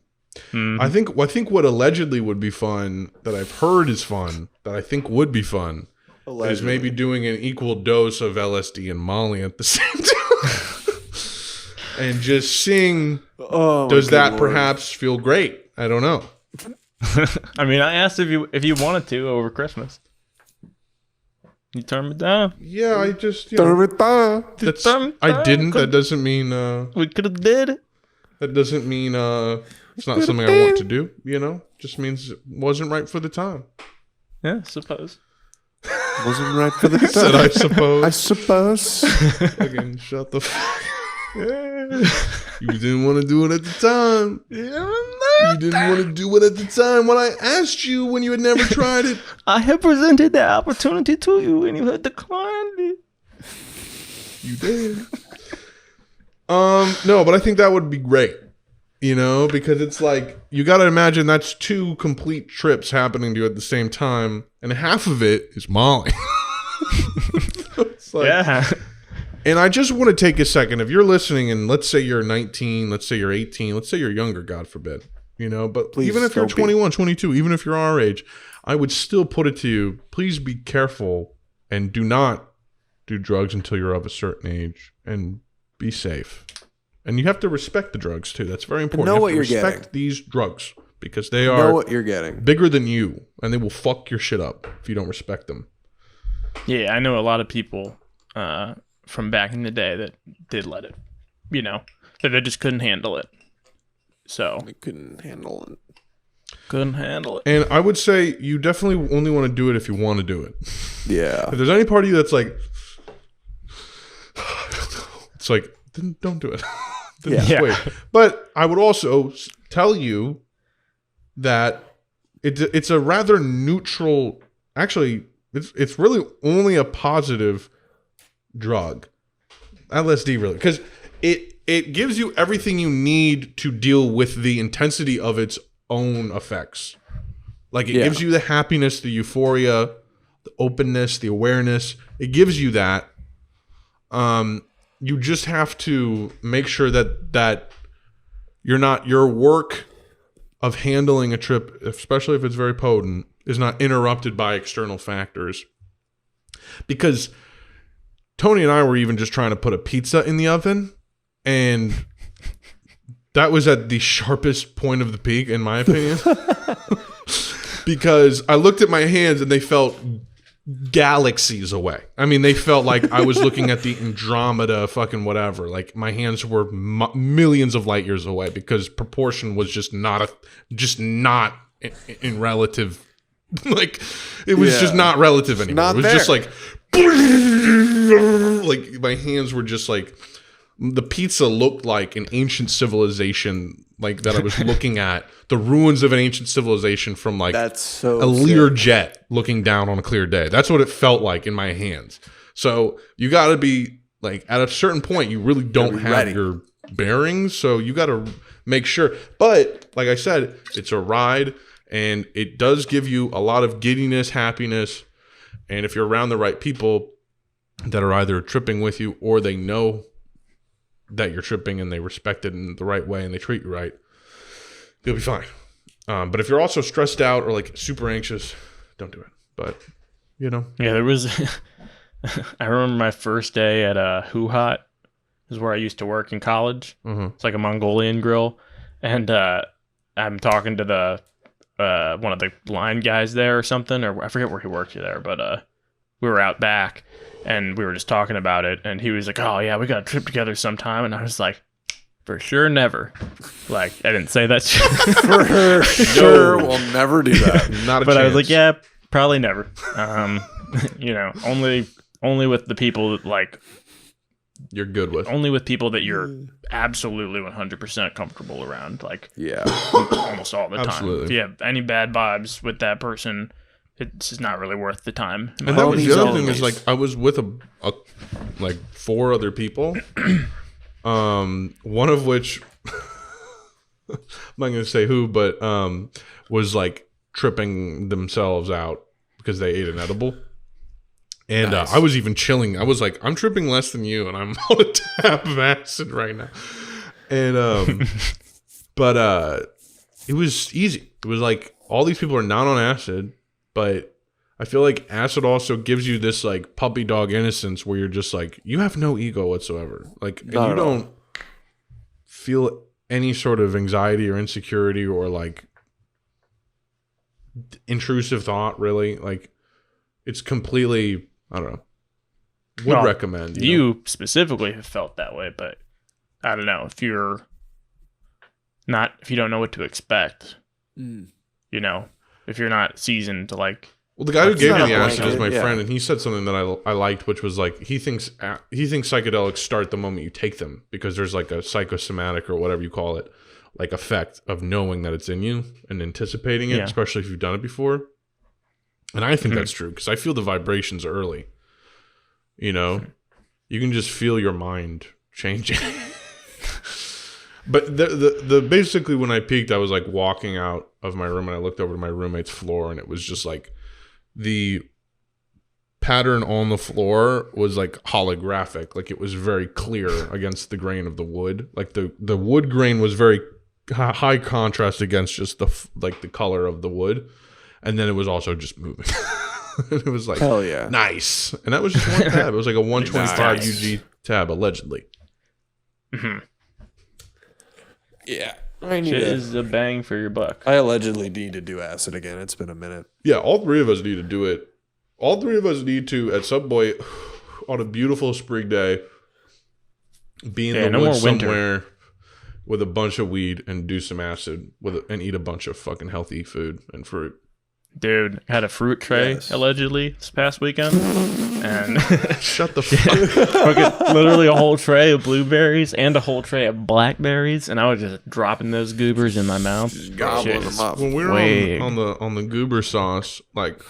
Mhm. I think what allegedly would be fun, that I've heard is fun, that I think would be fun, is maybe doing an equal dose of LSD and Molly at the same time, and just seeing. Does that perhaps feel great? I don't know. I mean, I asked if you wanted to over Christmas. You turned me down. Yeah, I just Turn know, it down. that's, I didn't. That doesn't mean We could have did it. that doesn't mean it's not something I want to do. You know, just means it wasn't right for the time. Yeah, suppose. Wasn't right for the Said time. I suppose. I suppose. Fucking shut the fuck. You didn't want to do it at the time. You didn't want to do it at the time when I asked you, when you had never tried it. I have presented the opportunity to you and you had declined it. You did. No, but I think that would be great. You know, because it's like, you got to imagine that's 2 complete trips happening to you at the same time, and half of it is Molly. It's like, Yeah. and I just want to take a second. If you're listening, and let's say you're 19, let's say you're 18, let's say you're younger, God forbid, you know, but Please even if you're don't be. 21, 22, even if you're our age, I would still put it to you, please be careful and do not do drugs until you're of a certain age, and be safe. And you have to respect the drugs too. That's very important. know You have what to you're respect getting. these drugs, because they Know are what you're getting. bigger than you, and they will fuck your shit up if you don't respect them. Yeah, I know a lot of people from back in the day that did let it, you know, that they just couldn't handle it. So, I couldn't handle it. couldn't handle it. And I would say you definitely only want to do it if you want to do it. Yeah. If there's any part of you that's like, it's like, then don't do it. Then just Yeah. wait. But I would also tell you that it's a rather neutral. Actually, it's really only a positive drug, LSD, really, because it gives you everything you need to deal with the intensity of its own effects. Like, it gives you the happiness, the euphoria, the openness, the awareness. It gives you that. You just have to make sure that your work of handling a trip, especially if it's very potent, is not interrupted by external factors. Because Tony and I were even just trying to put a pizza in the oven, and that was at the sharpest point of the peak, in my opinion. Because I looked at my hands and they felt galaxies away. I mean, they felt like I was looking at the Andromeda fucking whatever. Like, my hands were millions of light years away, because proportion was just not in relative. Like, it was just not relative anymore. Not it was there. just like my hands were just like, the pizza looked like an ancient civilization, like that I was looking at the ruins of an ancient civilization from like That's so a Lear jet looking down on a clear day. That's what it felt like in my hands. So you got to be like, at a certain point, you really don't have ready. your bearings. So you got to make sure. But like I said, it's a ride, and it does give you a lot of giddiness, happiness. And if you're around the right people that are either tripping with you, or they know that you're tripping and they respect it in the right way and they treat you right, you'll be fine. But if you're also stressed out or like super anxious, don't do it. But, you know. Yeah, there was I remember my first day at Hoo Hot, is where I used to work in college. It's like a Mongolian grill, and I'm talking to the one of the line guys there or something, or I forget where he worked there, but we were out back and we were just talking about it, and he was like, "Oh yeah, we got a trip together sometime," and I was like, "For sure, never." Like, I didn't say that. For sure, we'll never do that. Not a but chance. I was like, "Yeah, probably never." Only with the people that, like, you're good with. only with people that you're absolutely 100% comfortable around, like, Yeah. almost all the time. Absolutely. If you have any bad vibes with that person, it's just not really worth the time. And that was the other thing Ponies is, like, I was with a like 4 other people, one of which I'm not gonna say who, but was like tripping themselves out because they ate an edible. And Nice. I was even chilling. I was like, I'm tripping less than you, and I'm on a tab of acid right now. And but it was easy. It was like all these people are not on acid, but I feel like acid also gives you this like puppy dog innocence where you're just like, you have no ego whatsoever. Like, and Not you at all. don't feel any sort of anxiety or insecurity or like intrusive thought, really. Like, it's completely, I don't know. Would Well, recommend. You know? You specifically have felt that way, but I don't know if you don't know what to expect, if you're not seasoned to, like, Well, the guy who It's gave me not the a acid is blanket, my yeah. friend, and he said something that I liked, which was like he thinks psychedelics start the moment you take them because there's like a psychosomatic or whatever you call it, like effect of knowing that it's in you and anticipating it, Yeah. especially if you've done it before. And I think that's true because I feel the vibrations early. You know, you can just feel your mind changing. But the basically when I peaked, I was like walking out of my room and I looked over to my roommate's floor, and it was just like the pattern on the floor was like holographic. Like, it was very clear against the grain of the wood. Like the wood grain was very high contrast against just the color of the wood, and then it was also just moving. It was like, Hell yeah. nice. And that was just one tab. It was like a 125 Nice. UG tab, allegedly. Yeah. I need shit to, is a bang for your buck. I allegedly need to do acid again. It's been a minute. Yeah, all 3 of us need to do it. All 3 of us need to, at some point, on a beautiful spring day, be in the no woods more winter. somewhere with a bunch of weed and do some acid and eat a bunch of fucking healthy food and fruit. Dude, had a fruit tray Yes. allegedly this past weekend, and Shut the fuck up. fucking literally a whole tray of blueberries and a whole tray of blackberries, and I was just dropping those goobers in my mouth. Gobbling Shit. them up. When we were Wait. on the goober sauce, like,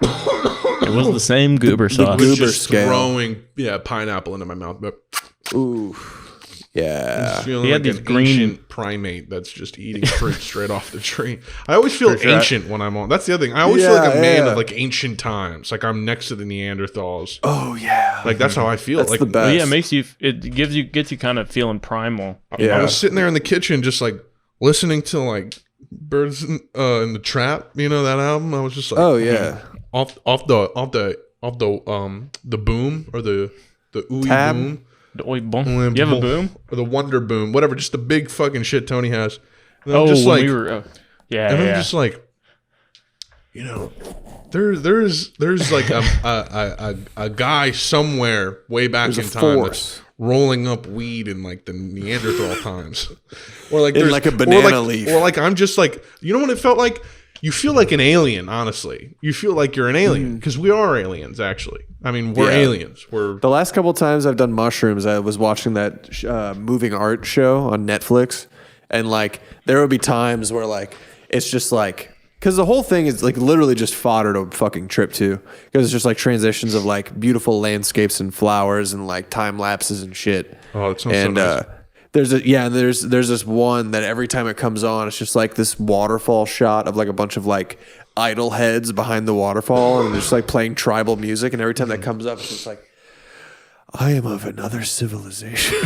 It was the same goober sauce. I was Goober just scale. throwing pineapple into my mouth, but Ooh. Yeah. feeling He had like these an green- ancient primate that's just eating fruit straight off the tree. I always feel For sure. ancient when I'm on. That's the other thing. I always feel like a Yeah, man yeah. of like ancient times. Like I'm next to the Neanderthals. Oh yeah. Like that's how I feel. That's like the best. Well, yeah, it makes you. It gets you kind of feeling primal. Yeah. I was sitting there in the kitchen just like listening to like Birds in the Trap. You know that album? I was just like, Oh yeah. off the boom or the ooey Tab? boom. You have a boom? Or the Wonder Boom, whatever, just the big fucking shit Tony has. And I'm Oh, just when like, we were. Yeah, and I'm yeah. just like, you know, there's like a guy somewhere way back There's in a time force. that's rolling up weed in like the Neanderthal times, or like In there's like a banana leaf. or like I'm just like, you know what it felt like. You feel like an alien, honestly. You feel like you're an alien because we are aliens. Actually, I mean, we're Yeah. aliens. We're The last couple times I've done mushrooms, I was watching that moving art show on Netflix, and like there would be times where like it's just like because the whole thing is like literally just fodder to fucking trip to because it's just like transitions of like beautiful landscapes and flowers and like time lapses and shit. Oh, that sounds so and nice. there's this one that every time it comes on, it's just like this waterfall shot of like a bunch of like idol heads behind the waterfall, and they're just like playing tribal music. And every time that comes up, it's just like, I am of another civilization.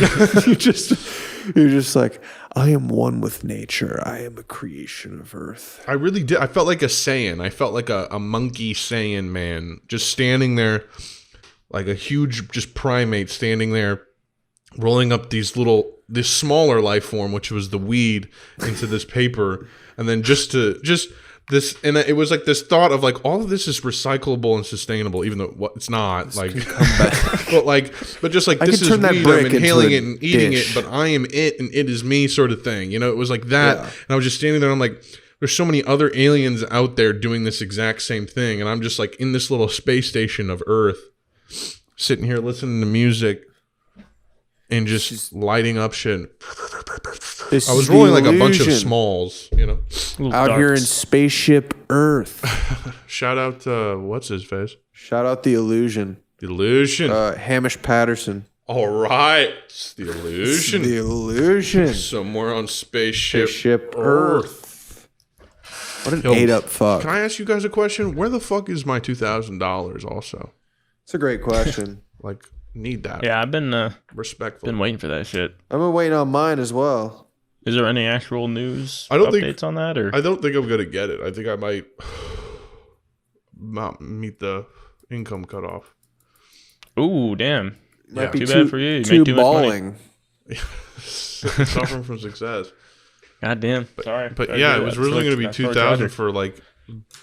you're just like, I am one with nature. I am a creation of Earth. I really did. I felt like a Saiyan. I felt like a monkey Saiyan man just standing there, like a huge just primate standing there, rolling up this smaller life form, which was the weed, into this paper, and then this, and it was like this thought of like all of this is recyclable and sustainable, even though it's not. Like, but just like this is weed. I'm inhaling it and eating it, but I am it and it is me, sort of thing. You know, it was like that, and I was just standing there. And I'm like, there's so many other aliens out there doing this exact same thing, and I'm just like in this little space station of Earth, sitting here listening to music and just lighting up shit. I was rolling like a bunch of smalls, you know. Out here in spaceship Earth. Shout out to what's his face? Shout out the Illusion. The Illusion. Hamish Patterson. All right. It's the Illusion. The Illusion. Somewhere on spaceship Earth. What an ate-up fuck. Can I ask you guys a question? Where the fuck is my $2,000 also? It's a great question. Like, need that. Yeah, I've been respectful. Been waiting for that shit. I've been waiting on mine as well. Is there any actual news updates on that? Or I don't think I'm gonna get it. I think I might not meet the income cutoff. Ooh, damn! Might be too bad for you. You too make too balling. Much money. Suffering from success. God damn. Sorry. But yeah, it was originally going to be 2,000 for like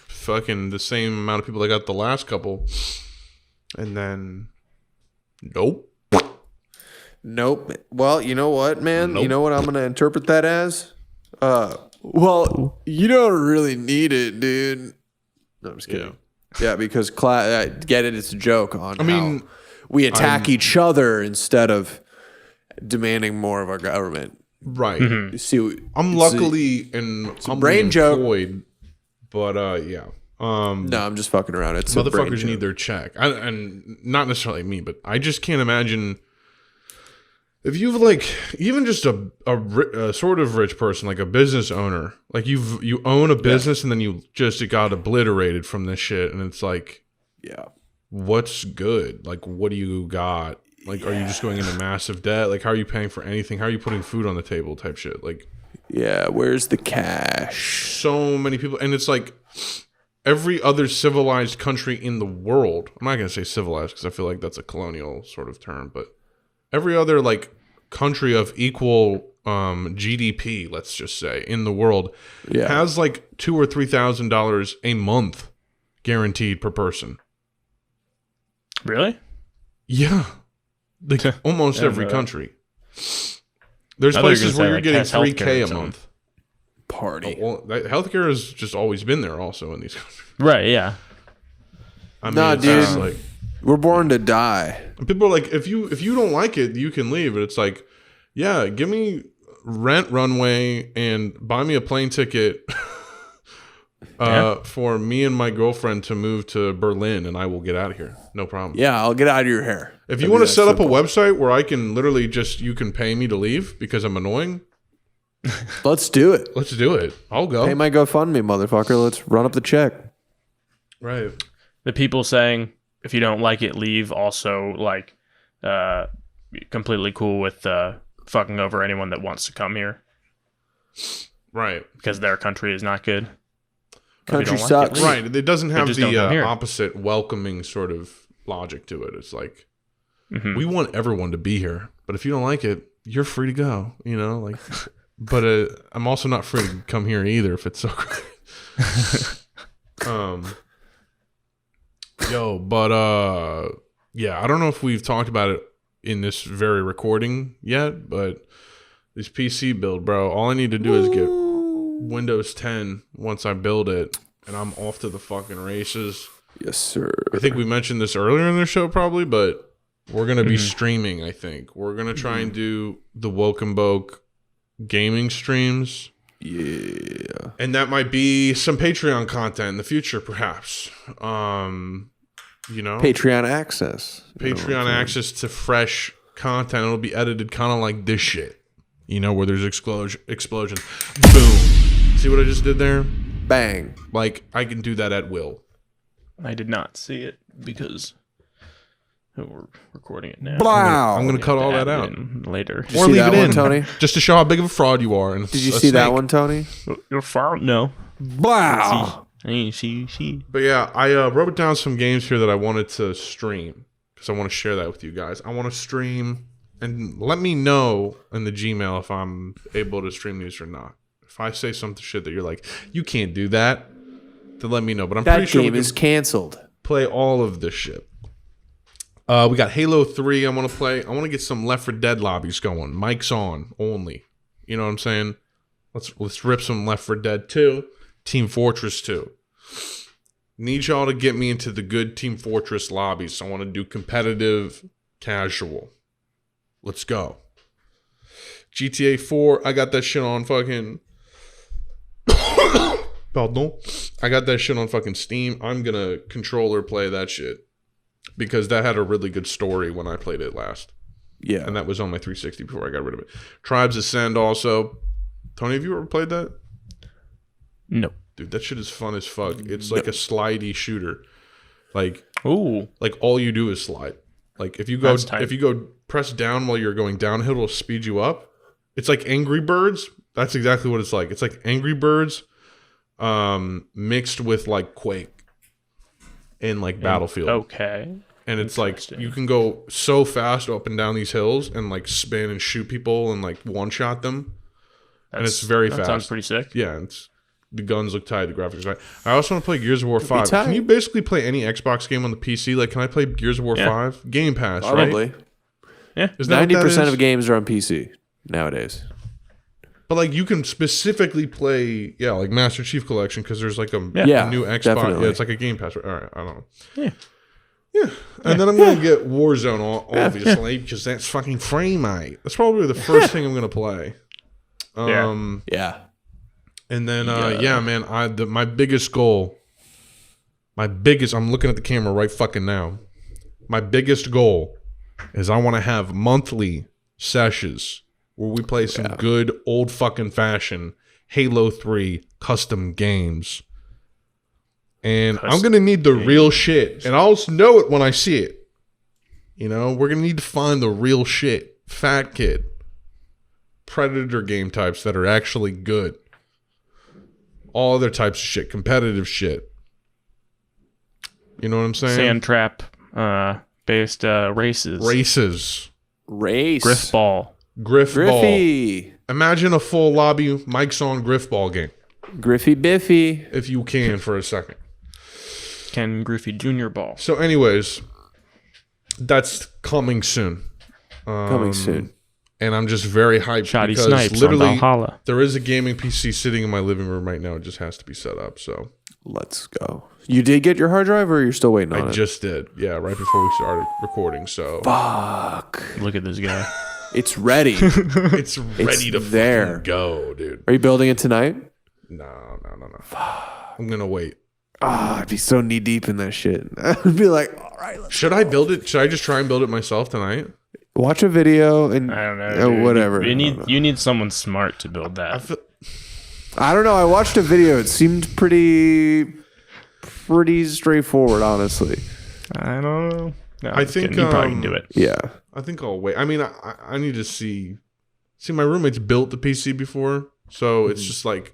fucking the same amount of people that got the last couple, and then nope. Well, you know what, man? Nope. You know what I'm going to interpret that as? Well, you don't really need it, dude. No, I'm just kidding. Yeah, because get it, it's a joke on how we attack each other instead of demanding more of our government. Right. Mm-hmm. See, I'm luckily and I'm brain employed, but yeah. No, I'm just fucking around. It's motherfuckers need their check, and not necessarily me, but I just can't imagine if you've like even just a sort of rich person, like a business owner, like you own a business and then it got obliterated from this shit, and it's like, what's good? Like, what do you got? Like, are you just going into massive debt? Like, how are you paying for anything? How are you putting food on the table? Type shit. Like, where's the cash? So many people, and it's like every other civilized country in the world. I'm not gonna say civilized because I feel like that's a colonial sort of term, but every other like country of equal GDP, let's just say, in the world has like $2,000 or $3,000 a month guaranteed per person. Really? Yeah. Like almost every country. There's places where you're getting $3,000 a month. Party. Well, healthcare has just always been there also in these countries. Right, yeah. I mean, dude. like, we're born to die. People are like, if you don't like it, you can leave. But it's like, yeah, give me rent runway and buy me a plane ticket for me and my girlfriend to move to Berlin, and I will get out of here. No problem. Yeah, I'll get out of your hair. If you want to set up a website where I can literally you can pay me to leave because I'm annoying, let's do it. Let's do it. I'll go. Pay my GoFundMe, motherfucker. Let's run up the check. Right. The people saying if you don't like it, leave. Also, like, completely cool with fucking over anyone that wants to come here. Right. Because their country is not good. Country sucks. Right. It doesn't have the opposite welcoming sort of logic to it. It's like, we want everyone to be here, but if you don't like it, you're free to go. You know, like, but I'm also not free to come here either if it's so great. Yeah, I don't know if we've talked about it in this very recording yet, but this PC build, bro, all I need to do is get Windows 10 once I build it, and I'm off to the fucking races. Yes, sir. I think we mentioned this earlier in the show probably, but we're going to be streaming, I think. We're going to try and do the Woke and Boke gaming streams. Yeah. And that might be some Patreon content in the future, perhaps. You know? Patreon access. Patreon access to fresh content. It'll be edited kind of like this shit. You know, where there's explosions. Boom. See what I just did there? Bang. Like, I can do that at will. I did not see it because We're recording it now. Wow. I'm gonna cut all that out. Later. Did you see that one, Tony? just to show how big of a fraud you are. And Did you see that one, Tony? You're far. No. Wow. See. But yeah, I wrote down some games here that I wanted to stream because I want to share that with you guys. I want to stream, and let me know in the Gmail if I'm able to stream these or not. If I say some shit that you're like, you can't do that, then let me know. But I'm pretty sure that game is canceled. Play all of this shit. We got Halo 3 I want to play. I want to get some Left 4 Dead lobbies going. Mics on only. You know what I'm saying? Let's rip some Left 4 Dead 2. Team Fortress 2. Need y'all to get me into the good Team Fortress lobbies. I want to do competitive, casual. Let's go. GTA 4, I got that shit on fucking... Pardon? I got that shit on fucking Steam. I'm gonna controller play that shit. Because that had a really good story when I played it last. Yeah. And that was on my 360 before I got rid of it. Tribes Ascend also. Tony, have you ever played that? No. Dude, that shit is fun as fuck. It's like a slidey shooter. Like Ooh. like all you do is slide. Like if you go press down while you're going downhill, it'll speed you up. It's like Angry Birds. That's exactly what it's like. It's like Angry Birds mixed with like Quake. In like Battlefield. Okay. And it's like you can go so fast up and down these hills and like spin and shoot people and like one shot them. And it's very fast. Sounds pretty sick. Yeah, the guns look tight, the graphics are tight. I also want to play Gears of War 5. tight. Can you basically play any Xbox game on the PC? Like, can I play Gears of War 5? Game Pass, Probably. right? Yeah. Isn't that what that 90% is? of games are on PC nowadays. But like you can specifically play, like Master Chief Collection because there's like a new Xbox. definitely. Yeah, it's like a Game Pass. All right, I don't know. Yeah. Yeah, and then I'm gonna get Warzone, obviously, because that's fucking free, mate. That's probably the first thing I'm gonna play. Yeah. And then, man, my biggest goal, I'm looking at the camera right fucking now. My biggest goal is I want to have monthly sessions where we play some good old fucking fashion Halo 3 custom games. And I'm going to need the real shit. And I'll know it when I see it. You know, we're going to need to find the real shit. Fat Kid. Predator game types that are actually good. All other types of shit. Competitive shit. You know what I'm saying? Sand trap based races. Race. Griff ball. Griffy. Imagine a full lobby Mike's on Griff ball game. Griffy Biffy. If you can for a second. Ken Griffey Jr. ball. So anyways, that's coming soon. Coming soon. And I'm just very hyped Shoddy because Snipes literally on Valhalla. there is a gaming PC sitting in my living room right now. It just has to be set up. So Let's go. You did get your hard drive or you're still waiting on it? I just did. Yeah, right before we started recording. So Fuck. Look at this guy. It's ready. it's ready to there. fucking go, dude. Are you building it tonight? No. I'm going to wait. I'd be so knee deep in that shit. I'd be like, all right, Should I build it? Should I just try and build it myself tonight? watch a video and I don't know. Dude. whatever. You need someone smart to build that. I don't know. I watched a video. It seemed pretty straightforward, honestly. I don't know. No, I think you probably can do it. Yeah. I think I'll wait. I mean, I need to see. My roommate's built the PC before, so it's just like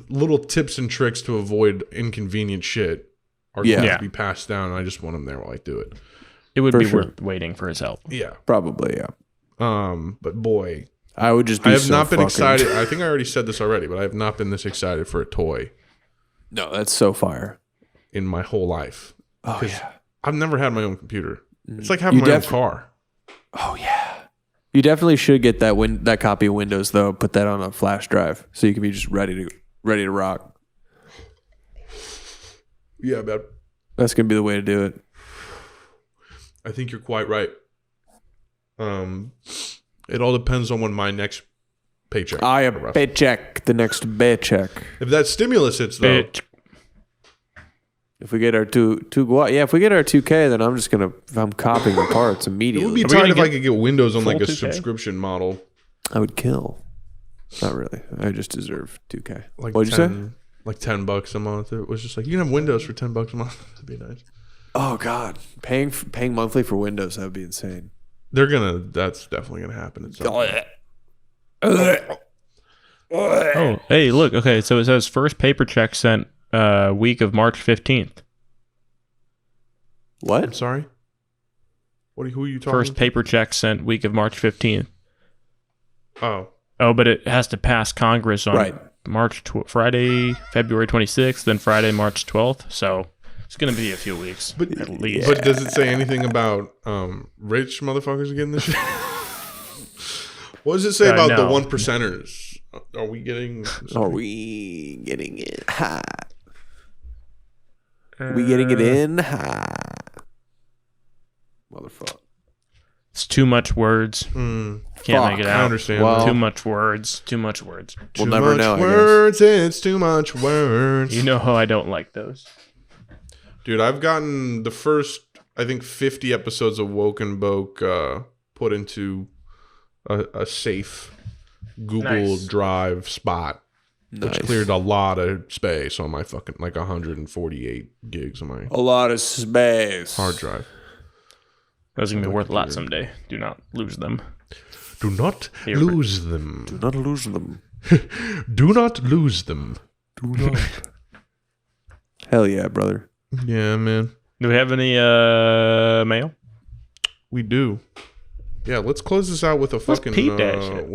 little tips and tricks to avoid inconvenient shit are going to be passed down. And I just want him there while I do it. It would be worth waiting for his help. Yeah, Probably, yeah. but boy, I would just be I have so not been fucking- excited. I think I already said this already, but I have not been this excited for a toy No, that's so fire. in my whole life. Oh, 'Cause yeah. I've never had my own computer. It's like having my own car. Oh, yeah. You definitely should get that copy of Windows, though. Put that on a flash drive so you can be just ready to rock. Yeah, man. That's going to be the way to do it. I think you're quite right. It all depends on when my next paycheck. Paycheck. The next paycheck. If that stimulus hits, though, If we get our if we get our 2K, then I'm copying the parts it immediately. would be we tight gonna if I get could get Windows on like a full 2K? subscription model. I would kill. Not really. I just deserve 2K. Like What'd you say? Like $10 a month. It was just like you can have Windows for $10 a month. That'd be nice. Oh God, paying monthly for Windows, that would be insane. That's definitely gonna happen at some point. Oh, hey, look. Okay, so it says first paper check sent week of March 15th. What? I'm sorry. Who are you talking? First paper check sent week of March 15th. Oh, but it has to pass Congress on Friday, February 26th, then Friday, March 12th. So it's going to be a few weeks at least. But does it say anything about rich motherfuckers getting this shit? What does it say about the 1%ers? Are we getting it? Hot? We getting it in hot? Motherfucker. It's too much words. Can't make it out. I understand. Well, too much words. Too much words. We'll never know. Words. It's too much words. You know how I don't like those. Dude, I've gotten the first, I think, 50 episodes of Woke and Boke put into a safe Google Drive spot, which cleared a lot of space on my fucking 148 gigs on my a lot of space hard drive. Those are gonna be worth a lot someday. Do not lose them. Do not lose them. Do not lose them. Do not lose them. Do not. Hell yeah, brother. Yeah, man. Do we have any mail? We do. Yeah, let's close this out with a fucking letter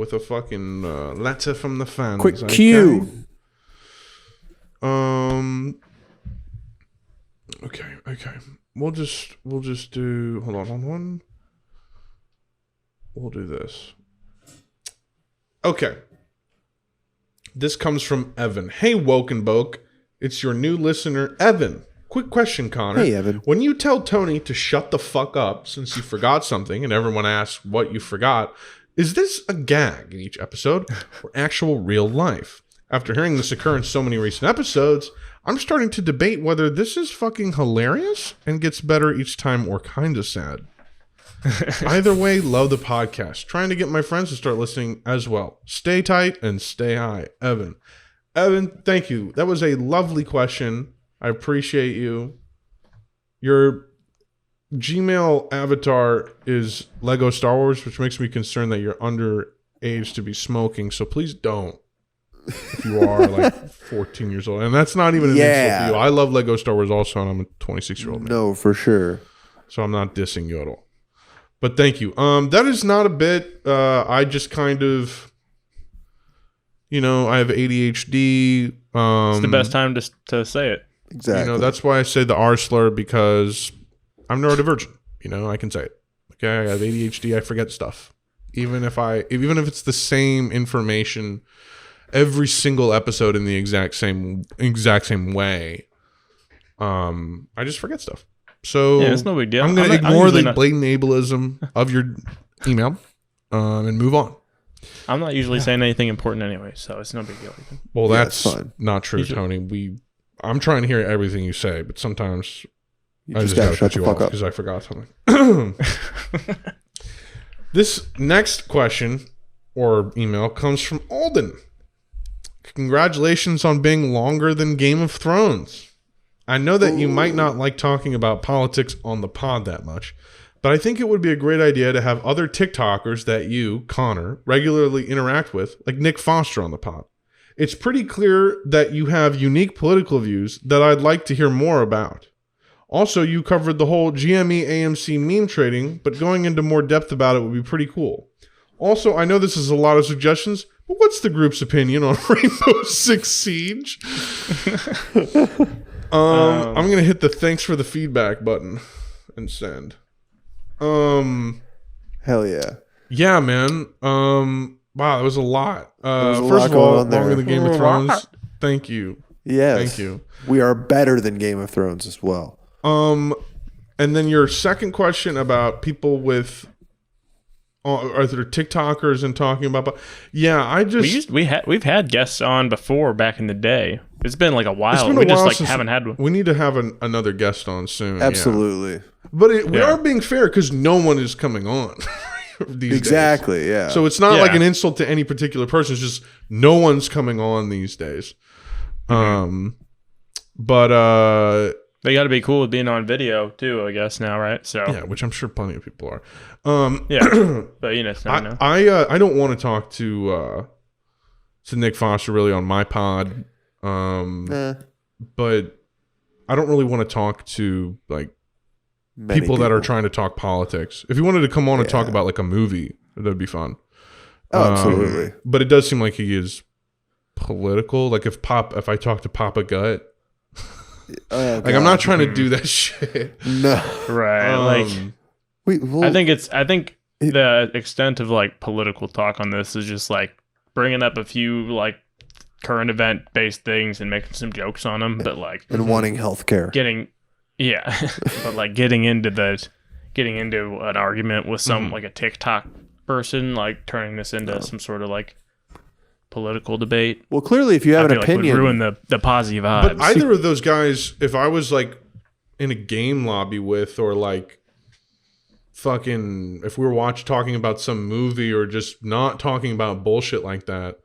from the fans. Quick cue. Okay. We'll just do. Hold on. We'll do this. Okay. This comes from Evan. Hey, Woke and Boke. It's your new listener, Evan. Quick question, Connor. Hey, Evan. When you tell Tony to shut the fuck up since you forgot something and everyone asks what you forgot, is this a gag in each episode or actual real life? After hearing this occur in so many recent episodes, I'm starting to debate whether this is fucking hilarious and gets better each time or kind of sad. Either way, love the podcast. Trying to get my friends to start listening as well. Stay tight and stay high. Evan, thank you. That was a lovely question. I appreciate you. Your Gmail avatar is Lego Star Wars, which makes me concerned that you're underage to be smoking. So please don't. If you are 14 years old. And that's not even an insult to you. I love Lego Star Wars also, and I'm a 26-year-old man. No, for sure. So I'm not dissing you at all. But thank you. That is not a bit. I just kind of, I have ADHD. It's the best time to say it. Exactly. That's why I say the R slur, because I'm neurodivergent. I can say it. Okay, I have ADHD. I forget stuff, even if it's the same information every single episode in the exact same way. I just forget stuff. So yeah, it's no big deal. I'm going to ignore the blatant ableism of your email and move on. I'm not usually saying anything important anyway, so it's no big deal. Well, that's not true, Tony. I'm trying to hear everything you say, but sometimes I just gotta cut you off because I forgot something. This next question or email comes from Alden. Congratulations on being longer than Game of Thrones. I know that you might not like talking about politics on the pod that much, but I think it would be a great idea to have other TikTokers that you, Connor, regularly interact with, like Nick Foster on the pod. It's pretty clear that you have unique political views that I'd like to hear more about. Also, you covered the whole GME AMC meme trading, but going into more depth about it would be pretty cool. Also, I know this is a lot of suggestions, but what's the group's opinion on Rainbow Six Siege? I'm going to hit the thanks for the feedback button and send. Hell yeah. Yeah, man. Wow, that was a lot. First of all, longer than Game of Thrones. Thank you. Yes. Thank you. We are better than Game of Thrones as well. And then your second question about people with are there TikTokers and talking about? Yeah, we've had guests on before back in the day. It's been like a while. We just haven't had one. We need to have another guest on soon. Absolutely. Yeah. But we are being fair because no one is coming on. Exactly, days. Yeah. So it's not like an insult to any particular person. It's just no one's coming on these days. Mm-hmm. But They got to be cool with being on video too, I guess now, right? So Yeah, which I'm sure plenty of people are. yeah, but you know, it's never know. I don't want to talk to Nick Foster really on my pod, but I don't really want to talk to like people that are trying to talk politics. If you wanted to come on and talk about like a movie, that'd be fun. Oh, absolutely. But it does seem like he is political. Like if I talk to Papa Gut, like I'm not trying to do that shit. No, right? I think the extent of like political talk on this is just like bringing up a few like current event based things and making some jokes on them, but like and wanting healthcare, but like getting into an argument with some like a TikTok person, like turning this into some sort of like political debate. Well, clearly, if you have an opinion, would ruin the positive vibes. But either of those guys, if I was like in a game lobby with, or like fucking, if we were talking about some movie or just not talking about bullshit like that,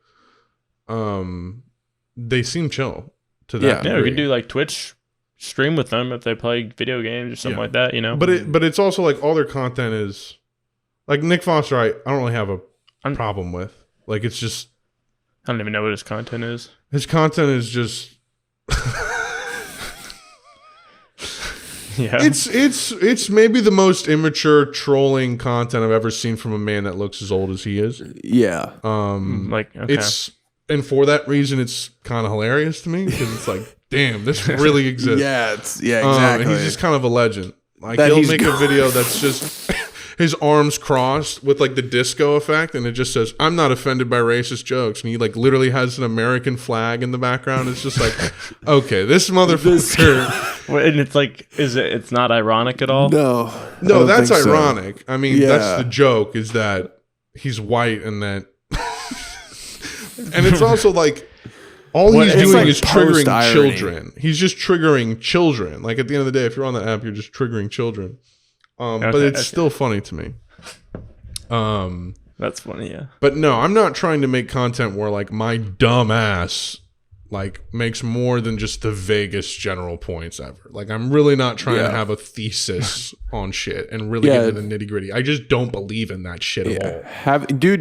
they seem chill to that. Yeah, we could do like Twitch stream with them if they play video games or something like that, you know. But it's also like all their content is like Nick Foster. I don't really have a problem with. Like it's just. I don't even know what his content is. His content is just yeah. It's maybe the most immature trolling content I've ever seen from a man that looks as old as he is. Yeah. And for that reason it's kind of hilarious to me because it's like, damn, this really exists. Yeah, exactly. And he's just kind of a legend. Like he'll make a video that's just his arms crossed with like the disco effect, and it just says, "I'm not offended by racist jokes," and he like literally has an American flag in the background. It's just like, okay, this motherfucker. And it's like, it's not ironic at all? No, that's ironic. So. I mean, that's the joke, is that he's white and that, and it's also like all he's doing like is triggering children. He's just triggering children. Like at the end of the day, if you're on the app, you're just triggering children. But it's still funny to me. That's funny, yeah. But no, I'm not trying to make content where like my dumb ass like makes more than just the vaguest general points ever. Like I'm really not trying to have a thesis on shit and really get into the nitty gritty. I just don't believe in that shit at all.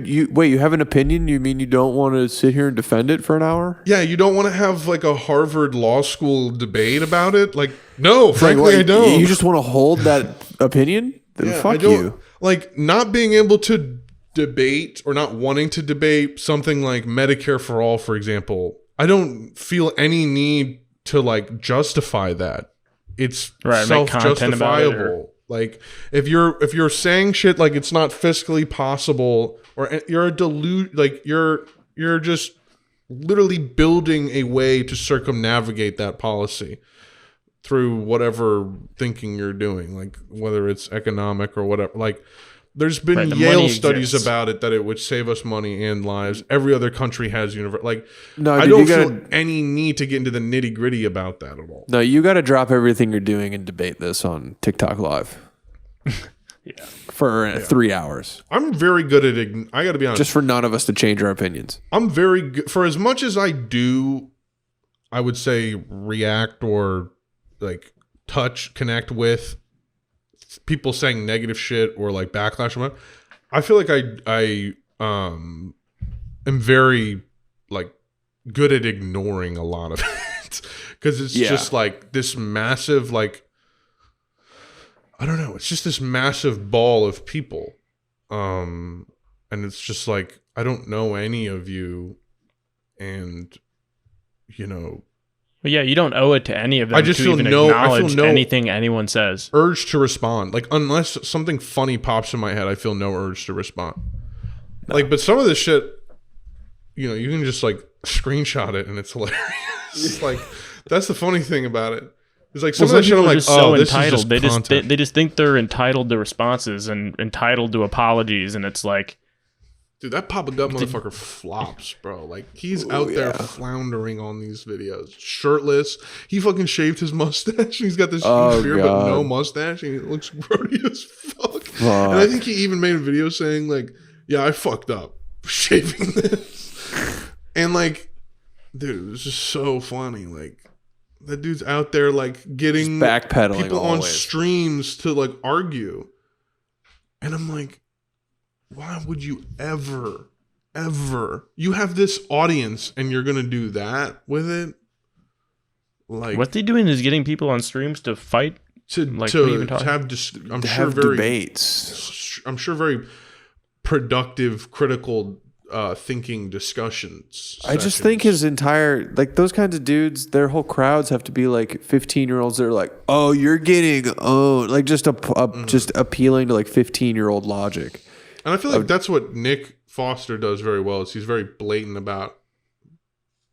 You have an opinion? You mean you don't want to sit here and defend it for an hour? Yeah, you don't want to have like a Harvard law school debate about it? Like, no, frankly, I don't. You just want to hold that opinion? Then fuck you. Like not being able to debate or not wanting to debate something like Medicare for all, for example, I don't feel any need to like justify that. It's self-justifiable. Like if you're saying shit like it's not fiscally possible, or you're a like you're just literally building a way to circumnavigate that policy through whatever thinking you're doing, like whether it's economic or whatever. Like there's been Yale studies about it that it would save us money and lives. Every other country has I don't feel any need to get into the nitty gritty about that at all. No, you got to drop everything you're doing and debate this on TikTok Live. For 3 hours. I'm very good at I got to be honest. Just for none of us to change our opinions. I'm very good for as much as I do. I would say react or like connect with people saying negative shit or like backlash or whatever. I feel like I am very like good at ignoring a lot of it because it's just like this massive like, I don't know, it's just this massive ball of people, and it's just like I don't know any of you, and you know. Well, yeah, you don't owe it to any of them I feel acknowledge anything anyone says. Urge to respond. Like, unless something funny pops in my head, I feel no urge to respond. No. Like, but some of this shit, you know, you can just, like, screenshot it, and it's hilarious. Like, that's the funny thing about it. It's like some of that shit I'm like, so entitled. They just think they're entitled to responses and entitled to apologies, and it's like... Dude, that Papa Gut motherfucker flops, bro. Like, he's out there floundering on these videos. Shirtless. He fucking shaved his mustache. He's got this huge beard, but no mustache. And he looks grody as fuck. And I think he even made a video saying, like, yeah, I fucked up shaving this. And, like, dude, it was just so funny. Like, That dude's out there like getting backpedaling people always. on streams to like argue. And I'm like, why would you ever, you have this audience and you're going to do that with it? Like, what they're doing is getting people on streams to fight. to Like, what are you even to talking- have I'm To sure have very debates. I'm sure very productive, critical thinking discussions. I just think his entire, like, those kinds of dudes, their whole crowds have to be like 15-year-olds that are like, oh, you're getting owned. Like, just just appealing to like 15-year-old logic. And I feel like that's what Nick Foster does very well. Is he's very blatant about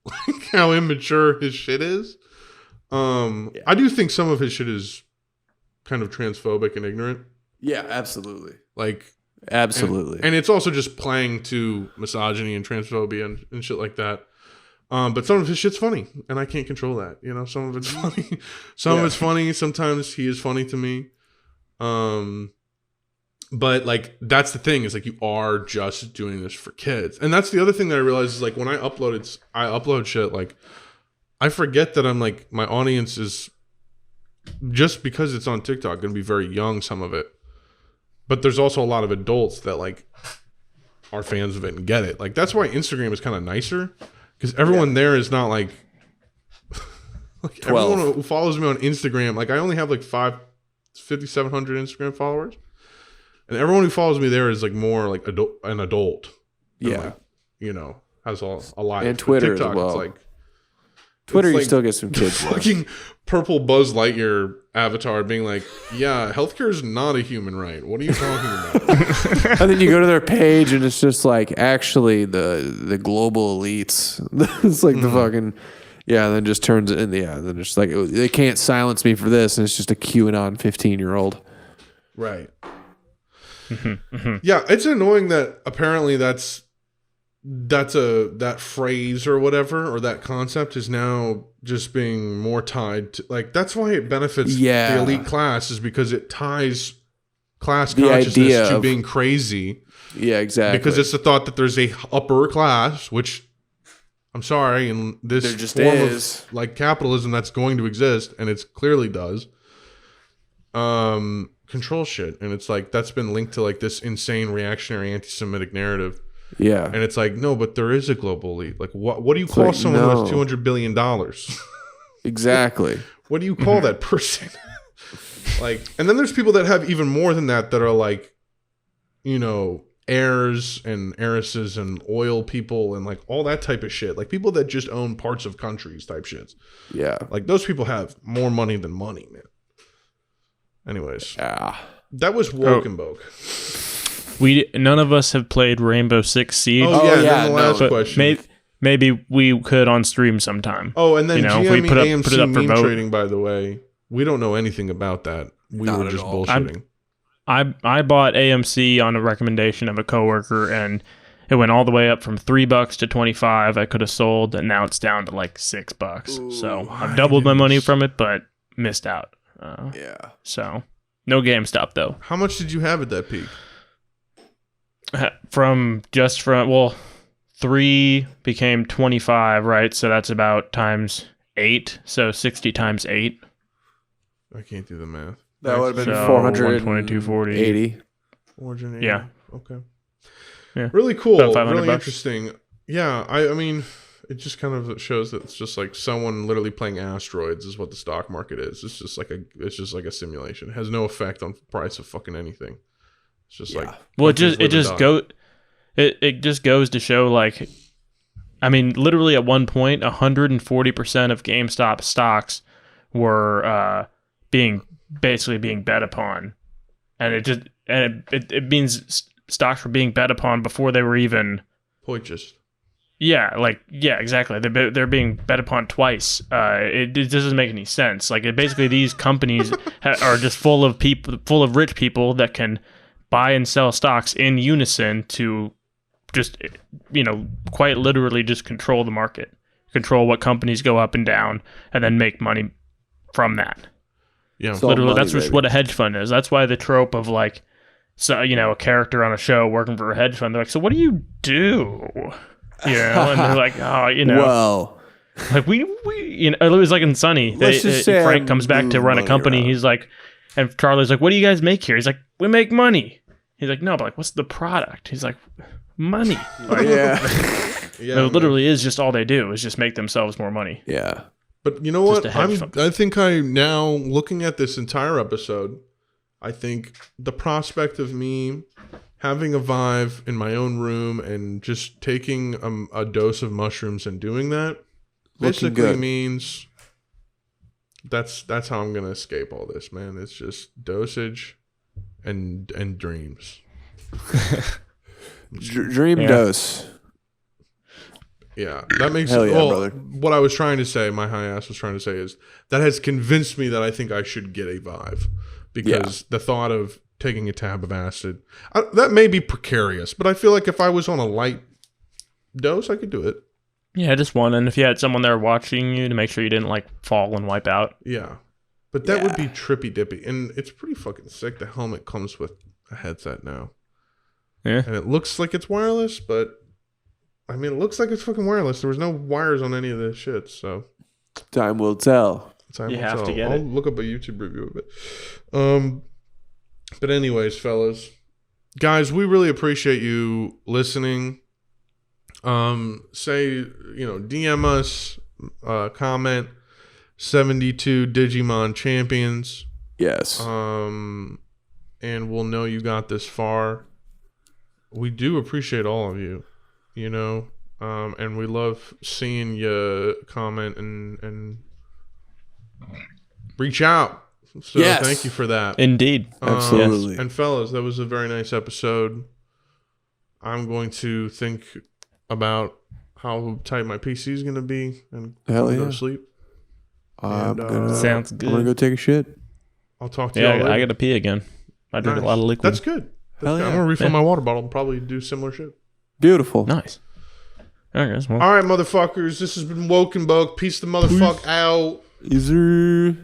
like how immature his shit is. I do think some of his shit is kind of transphobic and ignorant. Yeah, absolutely. Like, absolutely. and it's also just playing to misogyny and transphobia and shit like that. But some of his shit's funny, and I can't control that. You know, some of it's funny. Some of it's funny. Sometimes he is funny to me. But like, that's the thing, is like, you are just doing this for kids. And that's the other thing that I realized is like, when I upload shit, like, I forget that I'm like, my audience is, just because it's on TikTok, going to be very young, some of it. But there's also a lot of adults that like are fans of it and get it. Like, that's why Instagram is kind of nicer, because everyone there is not like, like 12. everyone who follows me on Instagram. Like, I only have like 5,700 Instagram followers, and everyone who follows me there is like more like an adult. Yeah. Like, you know, has a life. And Twitter TikTok, as well. It's like, Twitter, it's you like still get some kids. though. fucking purple Buzz Lightyear avatar being like, yeah, healthcare is not a human right. What are you talking about? And then you go to their page and it's just like, actually the global elites. It's like the fucking, yeah, and then just turns it in the, yeah, then it's like, they can't silence me for this, and it's just a QAnon 15-year-old. Right. Yeah, it's annoying that apparently that phrase or whatever, or that concept is now just being more tied to, like, that's why it benefits the elite class, is because it ties class The consciousness idea to of- being crazy, Yeah, exactly. because it's the thought that there's a upper class, which, I'm sorry, in this There just form is. of like capitalism that's going to exist, and it clearly does, control shit. And it's like, that's been linked to like this insane reactionary anti-Semitic narrative. Yeah. And it's like, no, but there is a global elite. Like, what do you call like, someone who has no. $200 billion? Exactly. What do you call that person? Like, and then there's people that have even more than that are like, you know, heirs and heiresses and oil people and like all that type of shit. Like, people that just own parts of countries type shits. Yeah. Like, those people have more money than money, man. Anyways, Yeah. that was woke and Boke. None of us have played Rainbow Six Siege. Oh, yeah, and yeah, then the no. last but question. maybe we could on stream sometime. Oh, and then you know, if we GME put AMC it up for meme vote. trading, by the way, we don't know anything about that. We Not were at just all. bullshitting. I bought AMC on a recommendation of a coworker, and it went all the way up from $3 to 25. I could have sold, and now it's down to like $6. So I've doubled my money from it, but missed out. Yeah. So no GameStop though. How much did you have at that peak? From 3 became 25, right? So that's about times 8. So 60 times 8. I can't do the math. That would have been So 422.40. 80. Origin 80. Yeah. Okay. Yeah. Really cool. About 500 Really bucks. interesting. Yeah. I mean, it just kind of shows that it's just like someone literally playing asteroids is what the stock market is. It's just like a simulation. It has no effect on the price of fucking anything. It's just like, Well, companies live and die. it just goes to show, like, I mean, literally at one point, 140% of GameStop stocks were being bet upon, and it means stocks were being bet upon before they were even. Purchased. Yeah, exactly. They're being bet upon twice. It doesn't make any sense. Like, basically, these companies are just full of rich people that can buy and sell stocks in unison to just, you know, quite literally just control the market, control what companies go up and down, and then make money from that. Yeah. So- Literally, money, that's just baby. what a hedge fund is. That's why the trope of, like, so, you know, a character on a show working for a hedge fund, they're like, so what do you do? You know, and they're like, oh, you know. Well, Like we you know, it was like in Sunny. Let's just say Frank I comes back to move run a money company. around. He's like, and Charlie's like, "What do you guys make here?" He's like, "We make money." He's like, "No, but like, what's the product?" He's like, "Money." Like, Yeah. Yeah, it literally is just all they do is just make themselves more money. Yeah. But you know Just what? a hedge fund. I think I now looking at this entire episode, I think the prospect of me having a Vive in my own room and just taking a dose of mushrooms and doing that Looking basically good. means that's how I'm gonna escape all this, man. It's just dosage and dreams. Dream Yeah. dose. Yeah, that makes Hell yeah, well, brother. what I was trying to say, my high ass was trying to say is that has convinced me that I think I should get a Vive because the thought of taking a tab of acid, that may be precarious, but I feel like if I was on a light dose, I could do it. Yeah, just one. And if you had someone there watching you to make sure you didn't like fall and wipe out. Yeah, but that would be trippy dippy, and it's pretty fucking sick. The helmet comes with a headset now, Yeah. and it looks like it's wireless, but I mean, it looks like it's fucking wireless. There was no wires on any of this shit, so Time will tell. time You will have tell. to get I'll it. look up a YouTube review of it. But anyways, fellas, guys, we really appreciate you listening. Say, DM us, comment 72 Digimon champions. Yes. And we'll know you got this far. We do appreciate all of you, and we love seeing you comment and reach out. So Yes. thank you for that. Indeed. Absolutely. And fellas, that was a very nice episode. I'm going to think about how tight my PC is going to be and Hell go yeah. to sleep. I'm And, gonna, Sounds I'm gonna good. go take a shit. I'll talk to Yeah, y'all later. I got to pee again. I drink Nice. a lot of liquid. That's good. Hell I'm yeah. going to refill Yeah. my water bottle and probably do similar shit. Beautiful. Nice. All right, guys. Well, All right, motherfuckers. This has been Woke and Boke. Peace the motherfuck out. Is there...